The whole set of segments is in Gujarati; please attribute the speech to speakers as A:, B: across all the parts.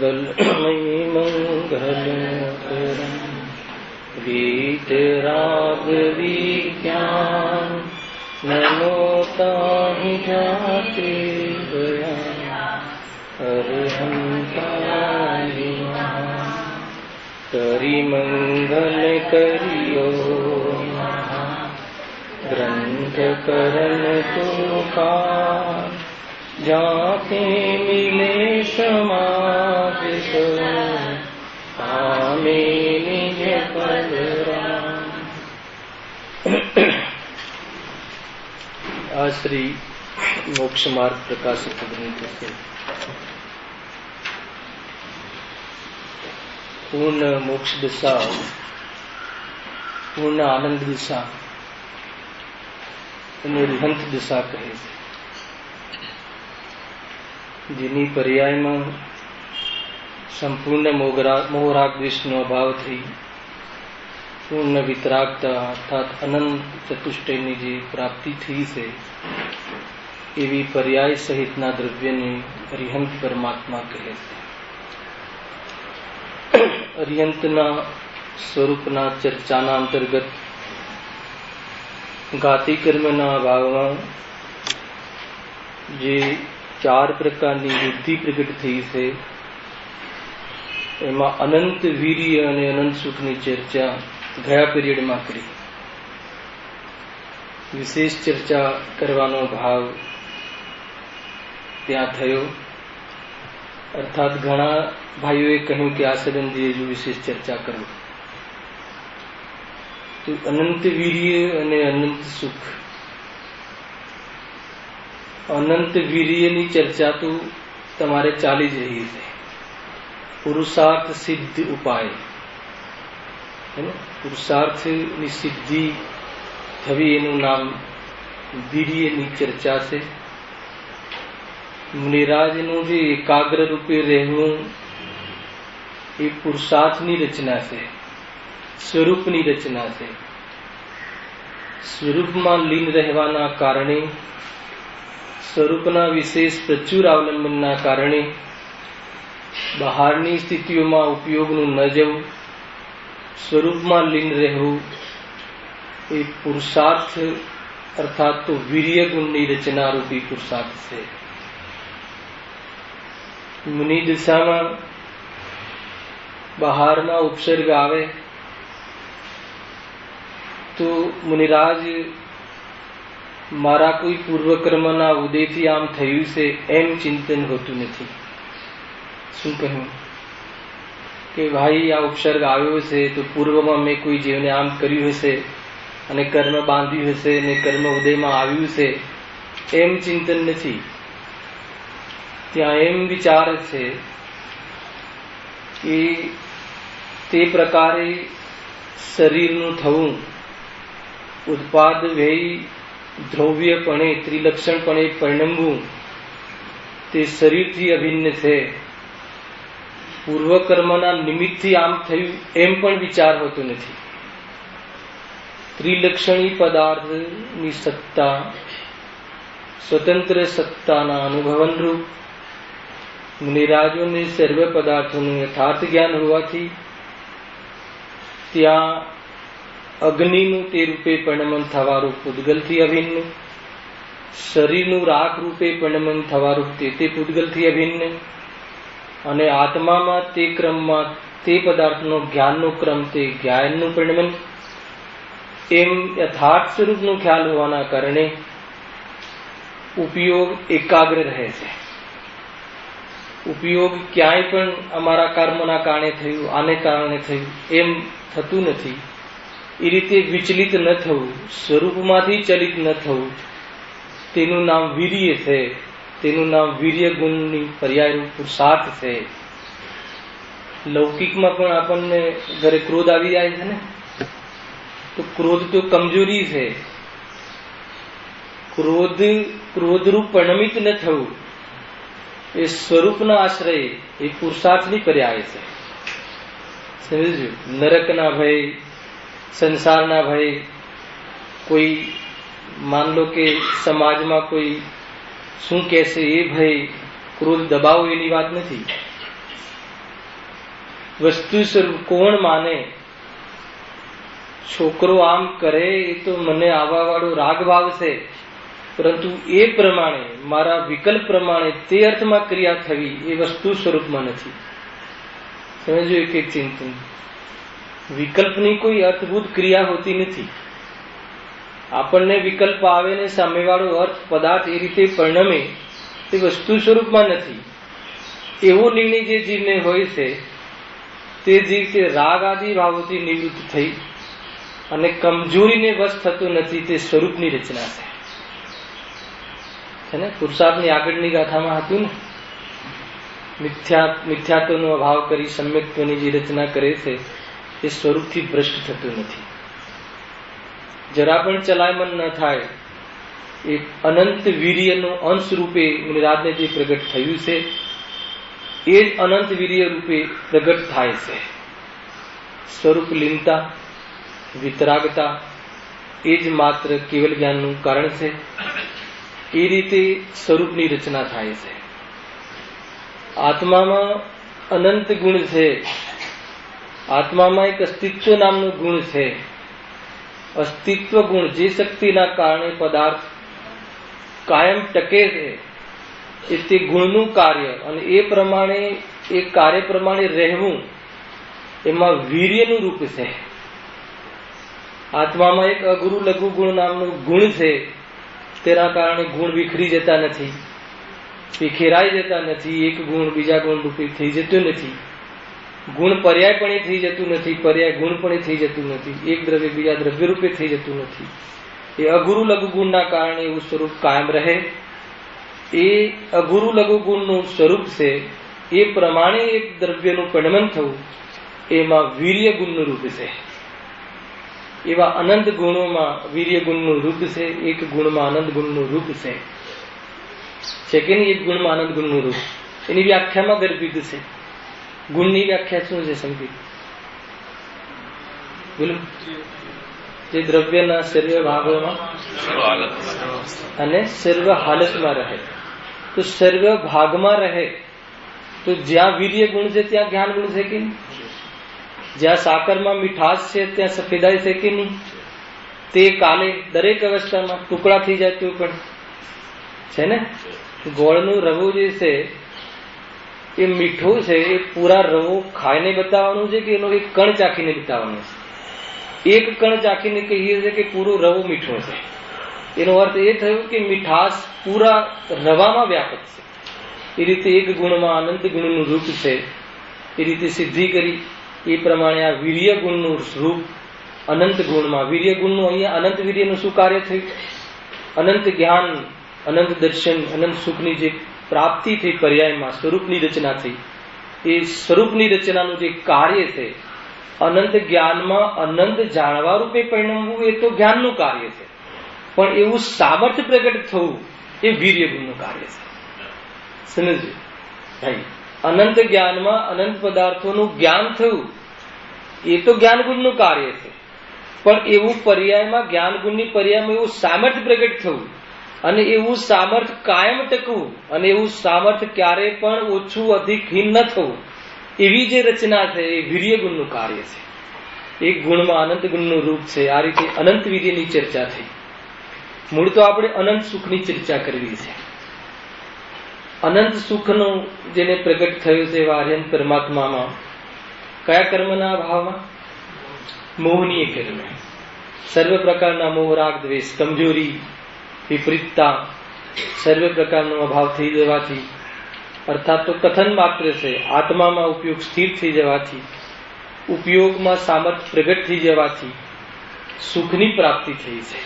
A: मंगलमयी मंगलकरं वीतराग विज्ञान नमो ताहि जाते गया अरहंतानि करि मंगल करियो ग्रंथ करन तुकार जाके मिले समाज आमे निज पद राम। आज श्री मोक्ष मार्ग प्रकाशित ग्रंथ से पूर्ण मोक्ष दिशा, पूर्ण आनंद दिशा અને રિહંત દિશા કહે છે, જેની પર્યાયમાં સંપૂર્ણ મોહરાગ દ્વેષનો અભાવ થઈ પૂર્ણ વિતરાગતા અર્થાત અનંત ચતુષ્ટયની જે પ્રાપ્તિ થઈ છે એવી પર્યાય સહિતના દ્રવ્યને અરિહંત પરમાત્મા કહે છે. અરિહંતના સ્વરૂપના ચર્ચાના અંતર્ગત ગાતિ કર્મના ભાવમાં જે ચાર પ્રકારની બુદ્ધિ પ્રગટ થઈ છે એમાં અનંત વીર્ય અને અનંત સુખની ચર્ચા ગયા પીરિયડમાં કરી. વિશેષ ચર્ચા કરવાનો ભાવ ત્યાં થયો, અર્થાત ઘણા ભાઈઓએ કહ્યું કે આ સંબંધી હજુ વિશેષ ચર્ચા કરો. તો અનંત વીર્ય અને અનંત સુખ, અનંત વીર્યની ચર્ચા તો તમારે ચાલી જ રહી છે. પુરુષાર્થ સિદ્ધ ઉપાય, પુરુષાર્થની સિદ્ધિ થવી એનું નામ વીર્યની ચર્ચા છે. મુનિરાજનું જે એકાગ્ર રૂપે રહેવું એ પુરુષાર્થની રચના છે, સ્વરૂપની રચના છે. સ્વરૂપમાં લીન રહેવાના કારણે, સ્વરૂપના વિશેષ પ્રચુર અવલંબનના કારણે બહારની સ્થિતિઓમાં ઉપયોગનું ન જવું, સ્વરૂપમાં લીન રહેવું એ પુરુષાર્થ અર્થાત તો વીર્ય ગુણની રચના રૂપી પુરુષાર્થ છે. મુનિ દિશામાં બહારના ઉપસર્ગ આવે તો મુનિરાજ મારા કોઈ પૂર્વકર્મના ઉદયથી આમ થયું છે એમ ચિંતન હોતું નથી. શું કહ્યું કે ભાઈ આ ઉપસર્ગ આવ્યો છે તો પૂર્વમાં મેં કોઈ જીવને આમ કર્યું હશે અને કર્મ બાંધ્યું હશે અને કર્મ ઉદયમાં આવ્યું છે એમ ચિંતન નથી. ત્યાં એમ વિચાર છે કે તે પ્રકારે શરીરનું થવું ઉત્પાદ વ્યય દ્રવ્યપણે ત્રિલક્ષણપણે પરિણમવું તે શરીરથી અભિન્ન છે. પૂર્વકર્મના નિમિત્તથી આમ થયું એમ પણ વિચાર હોતો નથી. ત્રિલક્ષણી પદાર્થની સત્તા સ્વતંત્ર સત્તાના અનુભવનરૂપ મુનિરાજોને સર્વ પદાર્થોનું યથાર્થ જ્ઞાન હોવાથી ત્યાં અગ્નિનું તે રૂપે પરિણમન થવારૂપ પૂદગલથી અભિન્ન, શરીરનું રાખ રૂપે પરિણમન થવારૂપ તે પૂદગલથી અભિન્ન અને આત્મામાં તે ક્રમમાં તે પદાર્થનો જ્ઞાનનો ક્રમ તે જ્ઞાનનું પરિણમન એમ યથાર્થ સ્વરૂપનો ખ્યાલ હોવાના કારણે ઉપયોગ એકાગ્ર રહે છે. ઉપયોગ ક્યાંય પણ અમારા કર્મના કારણે થયું, આને કારણે થયું એમ થતું નથી. એ રીતે વિચલિત ન થવું, સ્વરૂપમાંથી ચલિત ન થવું, તેનું નામ વીર્ય છે. તેનું નામ વીર્ય ગુણની પર્યાયરૂપ પુરુષાર્થ છે. લૌકિકમાં પણ આપણને ઘરે ક્રોધ આવી જાય છે ને, તો ક્રોધ તો કમજોરી છે. ક્રોધરૂપ પરિણમિત ન થવું એ સ્વરૂપના આશ્રય એ પુરુષાર્થની પર્યાય છે. સમજ્યું? નરકના ભય, સંસારના ભય, કોઈ માન લો કે સમાજમાં કોઈ શું કહેશે એ ભય, ક્રોધ દબાવો એની વાત નથી. વસ્તુ સ્વરૂપ કોણ માને? છોકરો આમ કરે એ તો મને આવા વાળો રાગ ભાવ છે, પરંતુ એ પ્રમાણે મારા વિકલ્પ પ્રમાણે તે અર્થમાં ક્રિયા થવી એ વસ્તુ સ્વરૂપમાં નથી. સમજો એક એક ચિંતન. વિકલ્પની કોઈ અર્થભૂત ક્રિયા હોતી નથી. આપણને વિકલ્પ આવે ને સામેવાળો અર્થ પદાર્થ એ રીતે પરિણમે તે વસ્તુ સ્વરૂપમાં નથી. એવો નિર્ણય જે જીવને હોય છે તે જીવ તે રાગ આદિ ભાવોથી નિવૃત્ત થઈ અને કમજોરીને વશ થતો નથી. તે સ્વરૂપની રચના છે ને. પુરુષાર્થની આગળની ગાથામાં હતું ને, મિથ્યાત્વનો અભાવ કરી સમ્યક્ત્વની જે રચના કરે છે તે સ્વરૂપથી ભ્રષ્ટ થતું નથી. જરા પણ ચલાયમન ન થાય. એ અનંત વીર્યનો અંશ રૂપે નિરાજને જે પ્રગટ થયું છે એ જ અનંત વીર્ય રૂપે પ્રગટ થાય છે. સ્વરૂપ લીનતા, વિતરાગતા એ જ માત્ર કેવલ જ્ઞાનનું કારણ છે. એ રીતે સ્વરૂપની રચના થાય છે. આત્મામાં અનંત ગુણ છે. આત્મામાં એક અસ્તિત્વ નામનો ગુણ છે. અસ્તિત્વ ગુણ જે શક્તિના કારણે પદાર્થ કાયમ ટકે છે એ તે ગુણનું કાર્ય, અને એ પ્રમાણે એ કાર્ય પ્રમાણે રહેવું એમાં વીર્યનું રૂપ છે. આત્મામાં એક અગુરુ લઘુ ગુણ નામનો ગુણ છે. તેના કારણે ગુણ વિખરી જતા નથી, વિખેરાઈ જતા નથી. એક ગુણ બીજા ગુણ રૂપે થઈ જતું નથી. ગુણ પર્યાયપણે થઈ જતું નથી, પર્યાય ગુણપણે થઈ જતું નથી. એક દ્રવ્ય બીજા દ્રવ્ય રૂપે થઈ જતું નથી. એ અગુરુ લઘુ ગુણના કારણે એવું સ્વરૂપ કાયમ રહે. એ અગુરુ લઘુ ગુણનું સ્વરૂપ છે. એ પ્રમાણે એક દ્રવ્યનું પરિણમન થવું એમાં વીર્ય ગુણનું રૂપ છે. એવા અનંત ગુણોમાં વીર્ય ગુણનું રૂપ છે. એક ગુણમાં અનંત ગુણનું રૂપ છે કે નહીં? એક ગુણમાં અનંત ગુણનું રૂપ એની વ્યાખ્યામાં ગર્ભિત છે. ગુણની વ્યાખ્યા શું છે સમજી બોલો? જે દ્રવ્યના સર્વ ભાગોમાં અને સર્વ હાલતમાં રહે. તો સર્વ ભાગમાં રહે તો જ્યાં વીર્ય ગુણ છે ત્યાં જ્ઞાન ગુણ છે કે નહીં? જ્યાં સાકરમાં મીઠાશ છે ત્યાં સફેદાઈ છે કે નહીં? તે કાલે દરેક અવસ્થામાં ટુકડા થઈ જાય તો પણ છે ને. ગોળનું રવો જે છે એ મીઠો છે, એ પૂરા રવો ખાઈને બતાવવાનું છે કે એનો એક કણ ચાખીને બતાવવાનું છે? એક કણ ચાખીને કહીએ છીએ કે પૂરો રવો મીઠો છે. એનો અર્થ એ થયો કે મીઠાશ પૂરા રવામાં વ્યાપક છે. એ રીતે એક ગુણમાં અનંત ગુણનું રૂપ છે. એ રીતે સિદ્ધિ કરી એ પ્રમાણે આ વીર્ય ગુણનું રૂપ અનંત ગુણમાં. વીર્ય ગુણનું અહીંયા અનંત વીર્યનું શું કાર્ય થયું? અનંત જ્ઞાન, અનંત દર્શન, અનંત સુખની જે પ્રાપ્તિ થઈ પર્યાયમાં સ્વરૂપની રચના થઈ. એ સ્વરૂપની રચનાનું જે કાર્ય છે અનંત જ્ઞાનમાં અનંત જાણવા રૂપે પરિણમવું એ તો જ્ઞાનનું કાર્ય છે. પણ એવું સામર્થ્ય પ્રગટ થવું એ વીર્ય ગુણનું કાર્ય છે. સમજ્યું ભાઈ? અનંત જ્ઞાનમાં અનંત પદાર્થોનું જ્ઞાન થયું એ તો જ્ઞાન ગુણનું કાર્ય છે. પણ એવું પર્યાયમાં જ્ઞાન ગુણની પર્યાયમાં એવું સામર્થ્ય પ્રગટ થવું અને એવું સામર્થ્ય કાયમ ટકવું અને એવું સામર્થ્ય ક્યારે પણ ઓછું અધિક હીન ન થવું એવી જે રચના છે એ વીર્ય ગુણનું કાર્ય છે. એક ગુણમાં અનંત ગુણનું રૂપ છે. આ રીતે અનંત વીર્યની ચર્ચા થઈ. મૂળ તો આપણે અનંત સુખની ચર્ચા કરવી છે. અનંત સુખનું જેને પ્રગટ થયું છે એવા આર્યન પરમાત્મામાં કયા કર્મના અભાવમાં? મોહનીય કર્મ. સર્વ પ્રકારના મોહ, રાગ, દ્વેષ, કમજોરી, વિપરીતતા સર્વ પ્રકારનો અભાવ થઈ જવાથી, અર્થાત તો કથન માત્ર છે, આત્મામાં ઉપયોગ સ્થિર થઈ જવાથી, ઉપયોગમાં સામર્થ્ય પ્રગટ થઈ જવાથી સુખની પ્રાપ્તિ થઈ છે.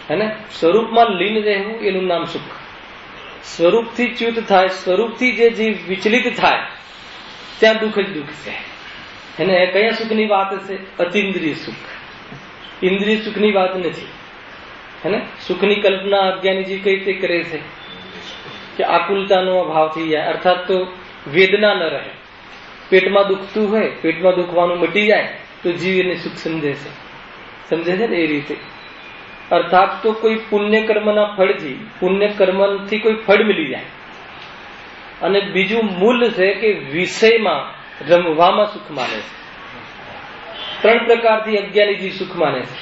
A: હે ને? સ્વરૂપમાં લીન રહેવું એનું નામ સુખ. સ્વરૂપથી ચ્યુત થાય, સ્વરૂપથી જે જીવ વિચલિત થાય ત્યાં દુઃખ જ દુઃખ છે. એને કયા સુખની વાત છે? અતિન્દ્રિય સુખ. ઇન્દ્રિય સુખની વાત નથી. હે ને? સુખની કલ્પના અજ્ઞાની જીવ કઈ રીતે કરે છે કે આકુલતાનો અભાવ થઈ જાય, અર્થાત તો વેદના ન રહે. પેટમાં દુખતું હોય, પેટમાં દુખવાનું મટી જાય તો જીવ એને સુખ સમજે છે. સમજે છે ને? એ રીતે અર્થાત તો કોઈ પુણ્ય કર્મના ફળથી, પુણ્ય કર્મથી કોઈ ફળ મિલી જાય. અને બીજું મૂળ છે કે વિષયમાં રમવામાં સુખ માને છે. 3 પ્રકારથી અજ્ઞાની જીવ સુખ માને છે,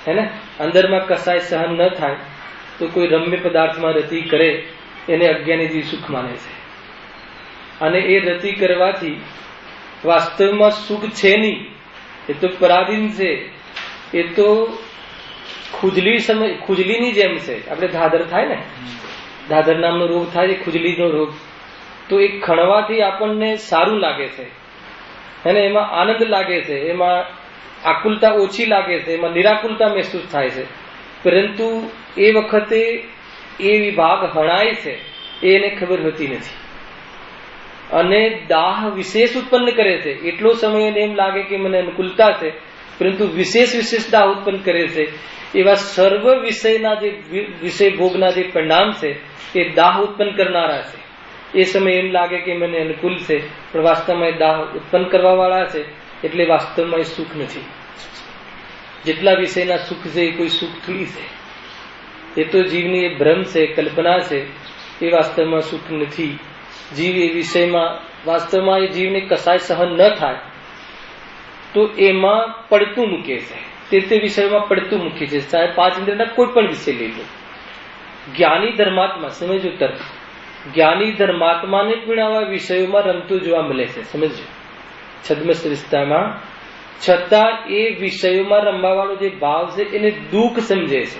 A: હે ને? અંદરમાં કસાય સહન ન થાય તો કોઈ રમ્ય પદાર્થમાં રતિ કરે એને અજ્ઞાની જીવ સુખ માને છે. અને એ રતિ કરવાથી વાસ્તવમાં સુખ છે નહીં, એ તો પરાધીન છે. એ તો ખુજલીની જેમ છે. આપણે ધાધર થાય ને, ધાધર નામનો રોગ થાય છે, ખુજલીનો રોગ. તો એ ખણવાથી આપણને સારું લાગે છે, અને એમાં આનંદ લાગે છે, એમાં આકુલતા ઓછી લાગે છે, એમાં નિરાકુલતા મહેસૂસ થાય છે. પરંતુ એ વખતે એ વિભાગ હણાય છે એ એને ખબર હોતી નથી, અને દાહ વિશેષ ઉત્પન્ન કરે છે. એટલો સમય એને એમ લાગે કે મને અનુકૂળતા છે, પરંતુ વિશેષ દાહ ઉત્પન્ન કરે છે. એવા સર્વ વિષયના જે વિષય ભોગના જે પરિણામ છે એ દાહ ઉત્પન્ન કરનારા છે. એ સમય એમ લાગે કે મને અનુકૂળ છે, પણ વાસ્તવમાં એ દાહ ઉત્પન્ન કરવા વાળા છે. એટલે વાસ્તવમાં એ સુખ નથી. જેટલા વિષયના સુખ છે એ કોઈ સુખ થોડી છે. એ તો જીવની એ ભ્રમ છે, કલ્પના છે. એ વાસ્તવમાં સુખ નથી. જીવ એ વિષયમાં વાસ્તવમાં એ જીવને કસાય સહન ન થાય તો એમાં પડતું મૂકે છે. તે વિષયમાં પડતું મૂકે છે. ચાહે 5 ઇન્દ્રિયના કોઈ પણ વિષય લઈ લો. જ્ઞાની ધર્માત્મા, સમજો તર્ક, જ્ઞાની ધર્માત્માને પણ આવા વિષયોમાં રમતું જોવા મળે છે. સમજો છદ્મસ્ત વિસ્તારમાં, છતાં એ વિષયોમાં રમવા વાળો જે ભાવ છે એને દુઃખ સમજે છે,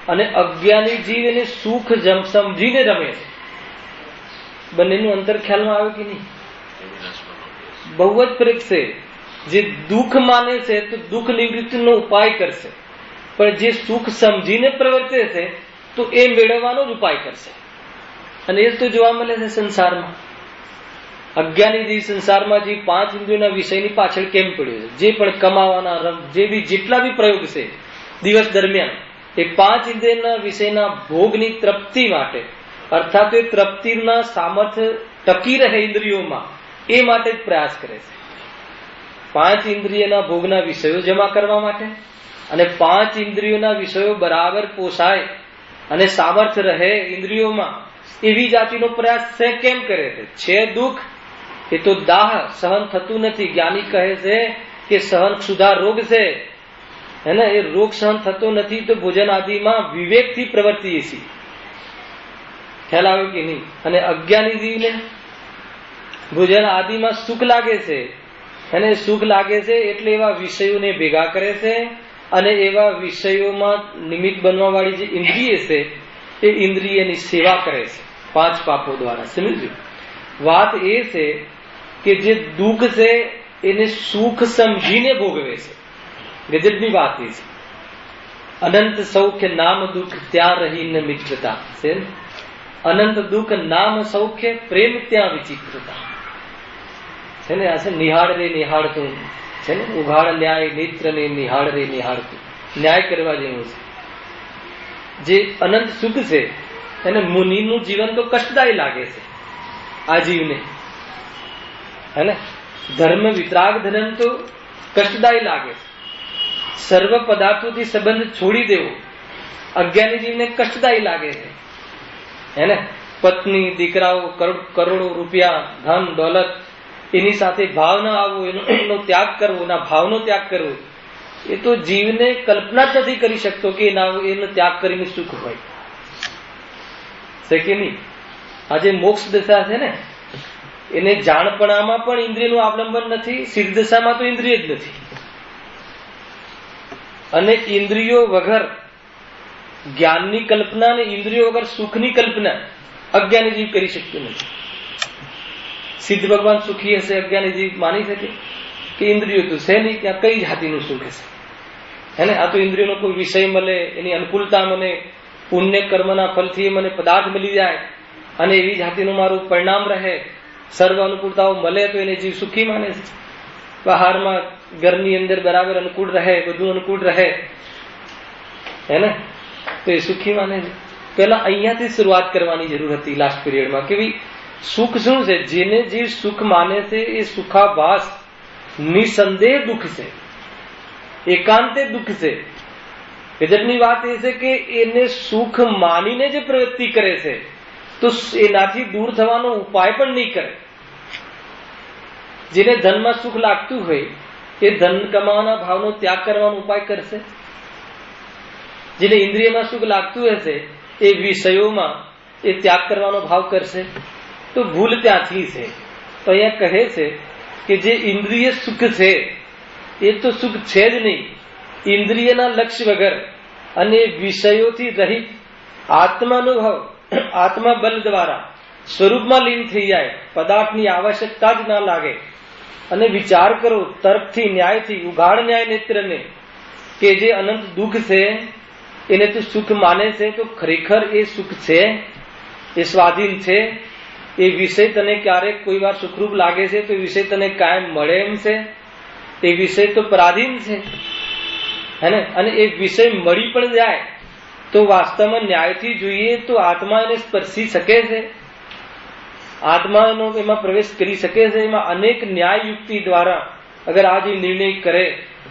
A: અને અજ્ઞાની જીવ એને સુખ સમજીને રમે છે. બંનેનું અંતર ખ્યાલમાં આવે કે નહીં? બહુ જ ફરક છે. જે દુઃખ માને છે તો દુઃખ નિવૃત્તિનો ઉપાય કરશે, પણ જે સુખ સમજીને પ્રવર્તે છે તો એ મેળવવાનો જ ઉપાય કરશે. અને એ તો જોવા મળે છે સંસારમાં. અજ્ઞાની જીવ સંસારમાં જે 5 ઇન્દ્રિયોના વિષયની પાછળ કેમ પડ્યો છે? જે પણ કમાવાના જેટલા બી પ્રયોગ છે દિવસ દરમિયાન, એ 5 ઇન્દ્રિયના વિષયના ભોગની તૃપ્તિ માટે, અર્થાત એ તૃપ્તિના સામર્થ્ય ટકી રહે ઇન્દ્રિયોમાં, એ માટે જ પ્રયાસ કરે છે. 5 ઇન્દ્રિયના ભોગના વિષયો જમા કરવા માટે, અને 5 ઇન્દ્રિયોના વિષયો બરાબર પોસાય અને સામર્થ્ય રહે ઇન્દ્રિયોમાં, એવી જાતિનો પ્રયાસ છે. કેમ કરે છે? દુઃખ. એ તો દાહ સહન થતું નથી. જ્ઞાની કહે છે કે સહન ક્ષુધા રોગ છે, હે ને? એ રોગ સહન થતો નથી તો ભોજન આદિમાં વિવેકથી પ્રવર્તીએ છીએ. ખ્યાલ આવે કે નહીં? અને અજ્ઞાની જીવને ભોજન આદિમાં સુખ લાગે છે, અને સુખ લાગે છે એટલે એવા વિષયોને ભેગા કરે છે, અને એવા વિષયોમાં નિમિત્ત બનવા વાળી જે ઇન્દ્રિય છે એ ઇન્દ્રિયની સેવા કરે છે 5 પાપો દ્વારા. સમજો વાત એ છે કે જે દુઃખ છે એને સુખ સમજીને ભોગવે છે. ગજબની વાત એ છે. અનંત સૌખ્ય નામ દુઃખ ત્યાં રહી ન મિત્રતા છે. અનંત દુઃખ નામ સૌખ્ય પ્રેમ ત્યાં વિચિત્રતા છે ને. આ છે નિહાળ રે નિહાળતું છે ને, ઉઘાડ ન્યાય નેત્ર ને નિહાળ રે નિહાળતું. ન્યાય કરવા જેવું છે. જે અનંત સુખ છે એને મુનિનું જીવન તો કષ્ટદાયી લાગે છે આ જીવને, હે ને? ધર્મ વિતરાગ ધર્મ તો કષ્ટદાયી લાગે છે. સર્વ પદાર્થોથી સંબંધ છોડી દેવો અજ્ઞાની જીવને કષ્ટદાયી લાગે છે, હે ને? પત્ની, દીકરાઓ, કરોડો રૂપિયા, ધન દોલત, એની સાથે ભાવ ન આવવો, એનો ત્યાગ કરવો, એના ભાવનો ત્યાગ કરવો, એ તો જીવને કલ્પના જ નથી કરી શકતો કે એનો ત્યાગ કરીને સુખ હોય છે કે નહીં. આજે મોક્ષ દશા છે ને, એને જાણપણામાં પણ ઇન્દ્રિયનું અવલંબન નથી, સિદ્ધ દશામાં તો ઇન્દ્રિય જ નથી. અને ઇન્દ્રિયો વગર જ્ઞાનની કલ્પના અને ઇન્દ્રિયો વગર સુખની કલ્પના અજ્ઞાની જીવ કરી શકતું નથી. સિદ્ધ ભગવાન સુખી હશે અજ્ઞાની જીવ માની શકે કે ઇન્દ્રિયો તો છે નહીં, ત્યાં કઈ જાતિનું સુખ હશે, હે ને? આ તો ઇન્દ્રિયોનો કોઈ વિષય મળે, એની અનુકૂળતા મને, પુણ્ય કર્મના ફલથી મને પદાર્થ મળી જાય, અને એવી જાતિનું મારું પરિણામ રહે, સર્વ અનુકૂળતાઓ મળે તો એને જીવ સુખી માને છે. બહારમાં ઘરની અંદર બરાબર અનુકૂળ રહે, બધું અનુકૂળ રહે, હે ને? તો એ સુખી માને છે. પેલા અહીંયાથી શરૂઆત કરવાની જરૂર હતી લાસ્ટ પીરિયડમાં કે ભાઈ સુખ શું છે. જેને જીવ સુખ માને છે એ સુખાભાસ નિસંદેહ દુઃખ છે, એકાંતે દુઃખ છે. ગજબની વાત એ છે કે એને સુખ માનીને જે પ્રવૃત્તિ કરે છે તો એનાથી દૂર થવાનો ઉપાય પણ નહીં કરે. જેને ધનમાં સુખ લાગતું હોય એ ધન કમાવાના ભાવનો ત્યાગ કરવાનો ઉપાય કરશે. જેને ઇન્દ્રિયમાં સુખ લાગતું હશે એ વિષયોમાં એ ત્યાગ કરવાનો ભાવ કરશે. તો ભૂલ ત્યાંથી છે. તો અહીંયા કહે છે કે જે ઇન્દ્રિય સુખ છે એ તો સુખ છે જ નહીં. ઇન્દ્રિયના લક્ષ્ય વગર અને વિષયોથી રહિત આત્માનુભવ, આત્મા બલ દ્વારા સ્વરૂપમાં લીન થઈ જાય, પદાર્થની આવશ્યકતા જ ના લાગે. અને વિચાર કરો તર્કથી, ન્યાયથી, ઉઘાડ ન્યાય નેત્રને કે જે અનંત દુઃખ છે એને તું સુખ માને છે, તો ખરેખર એ સુખ છે, એ સ્વાધીન છે. એ વિષય તને ક્યારેક કોઈ વાર સુખરૂપ લાગે છે તો વિષય તને કાયમ મળે એમ છે? એ વિષય તો પરાધીન છે, હે ને? અને એ વિષય મળી પણ જાય તો વાસ્તવમાં ન્યાયથી જોઈએ તો આત્મા એને સ્પર્શી શકે છે, આત્મા એનો એમાં પ્રવેશ કરી શકે છે. એમાં અનેક ન્યાય યુક્તિ દ્વારા અગર આ જે નિર્ણય કરે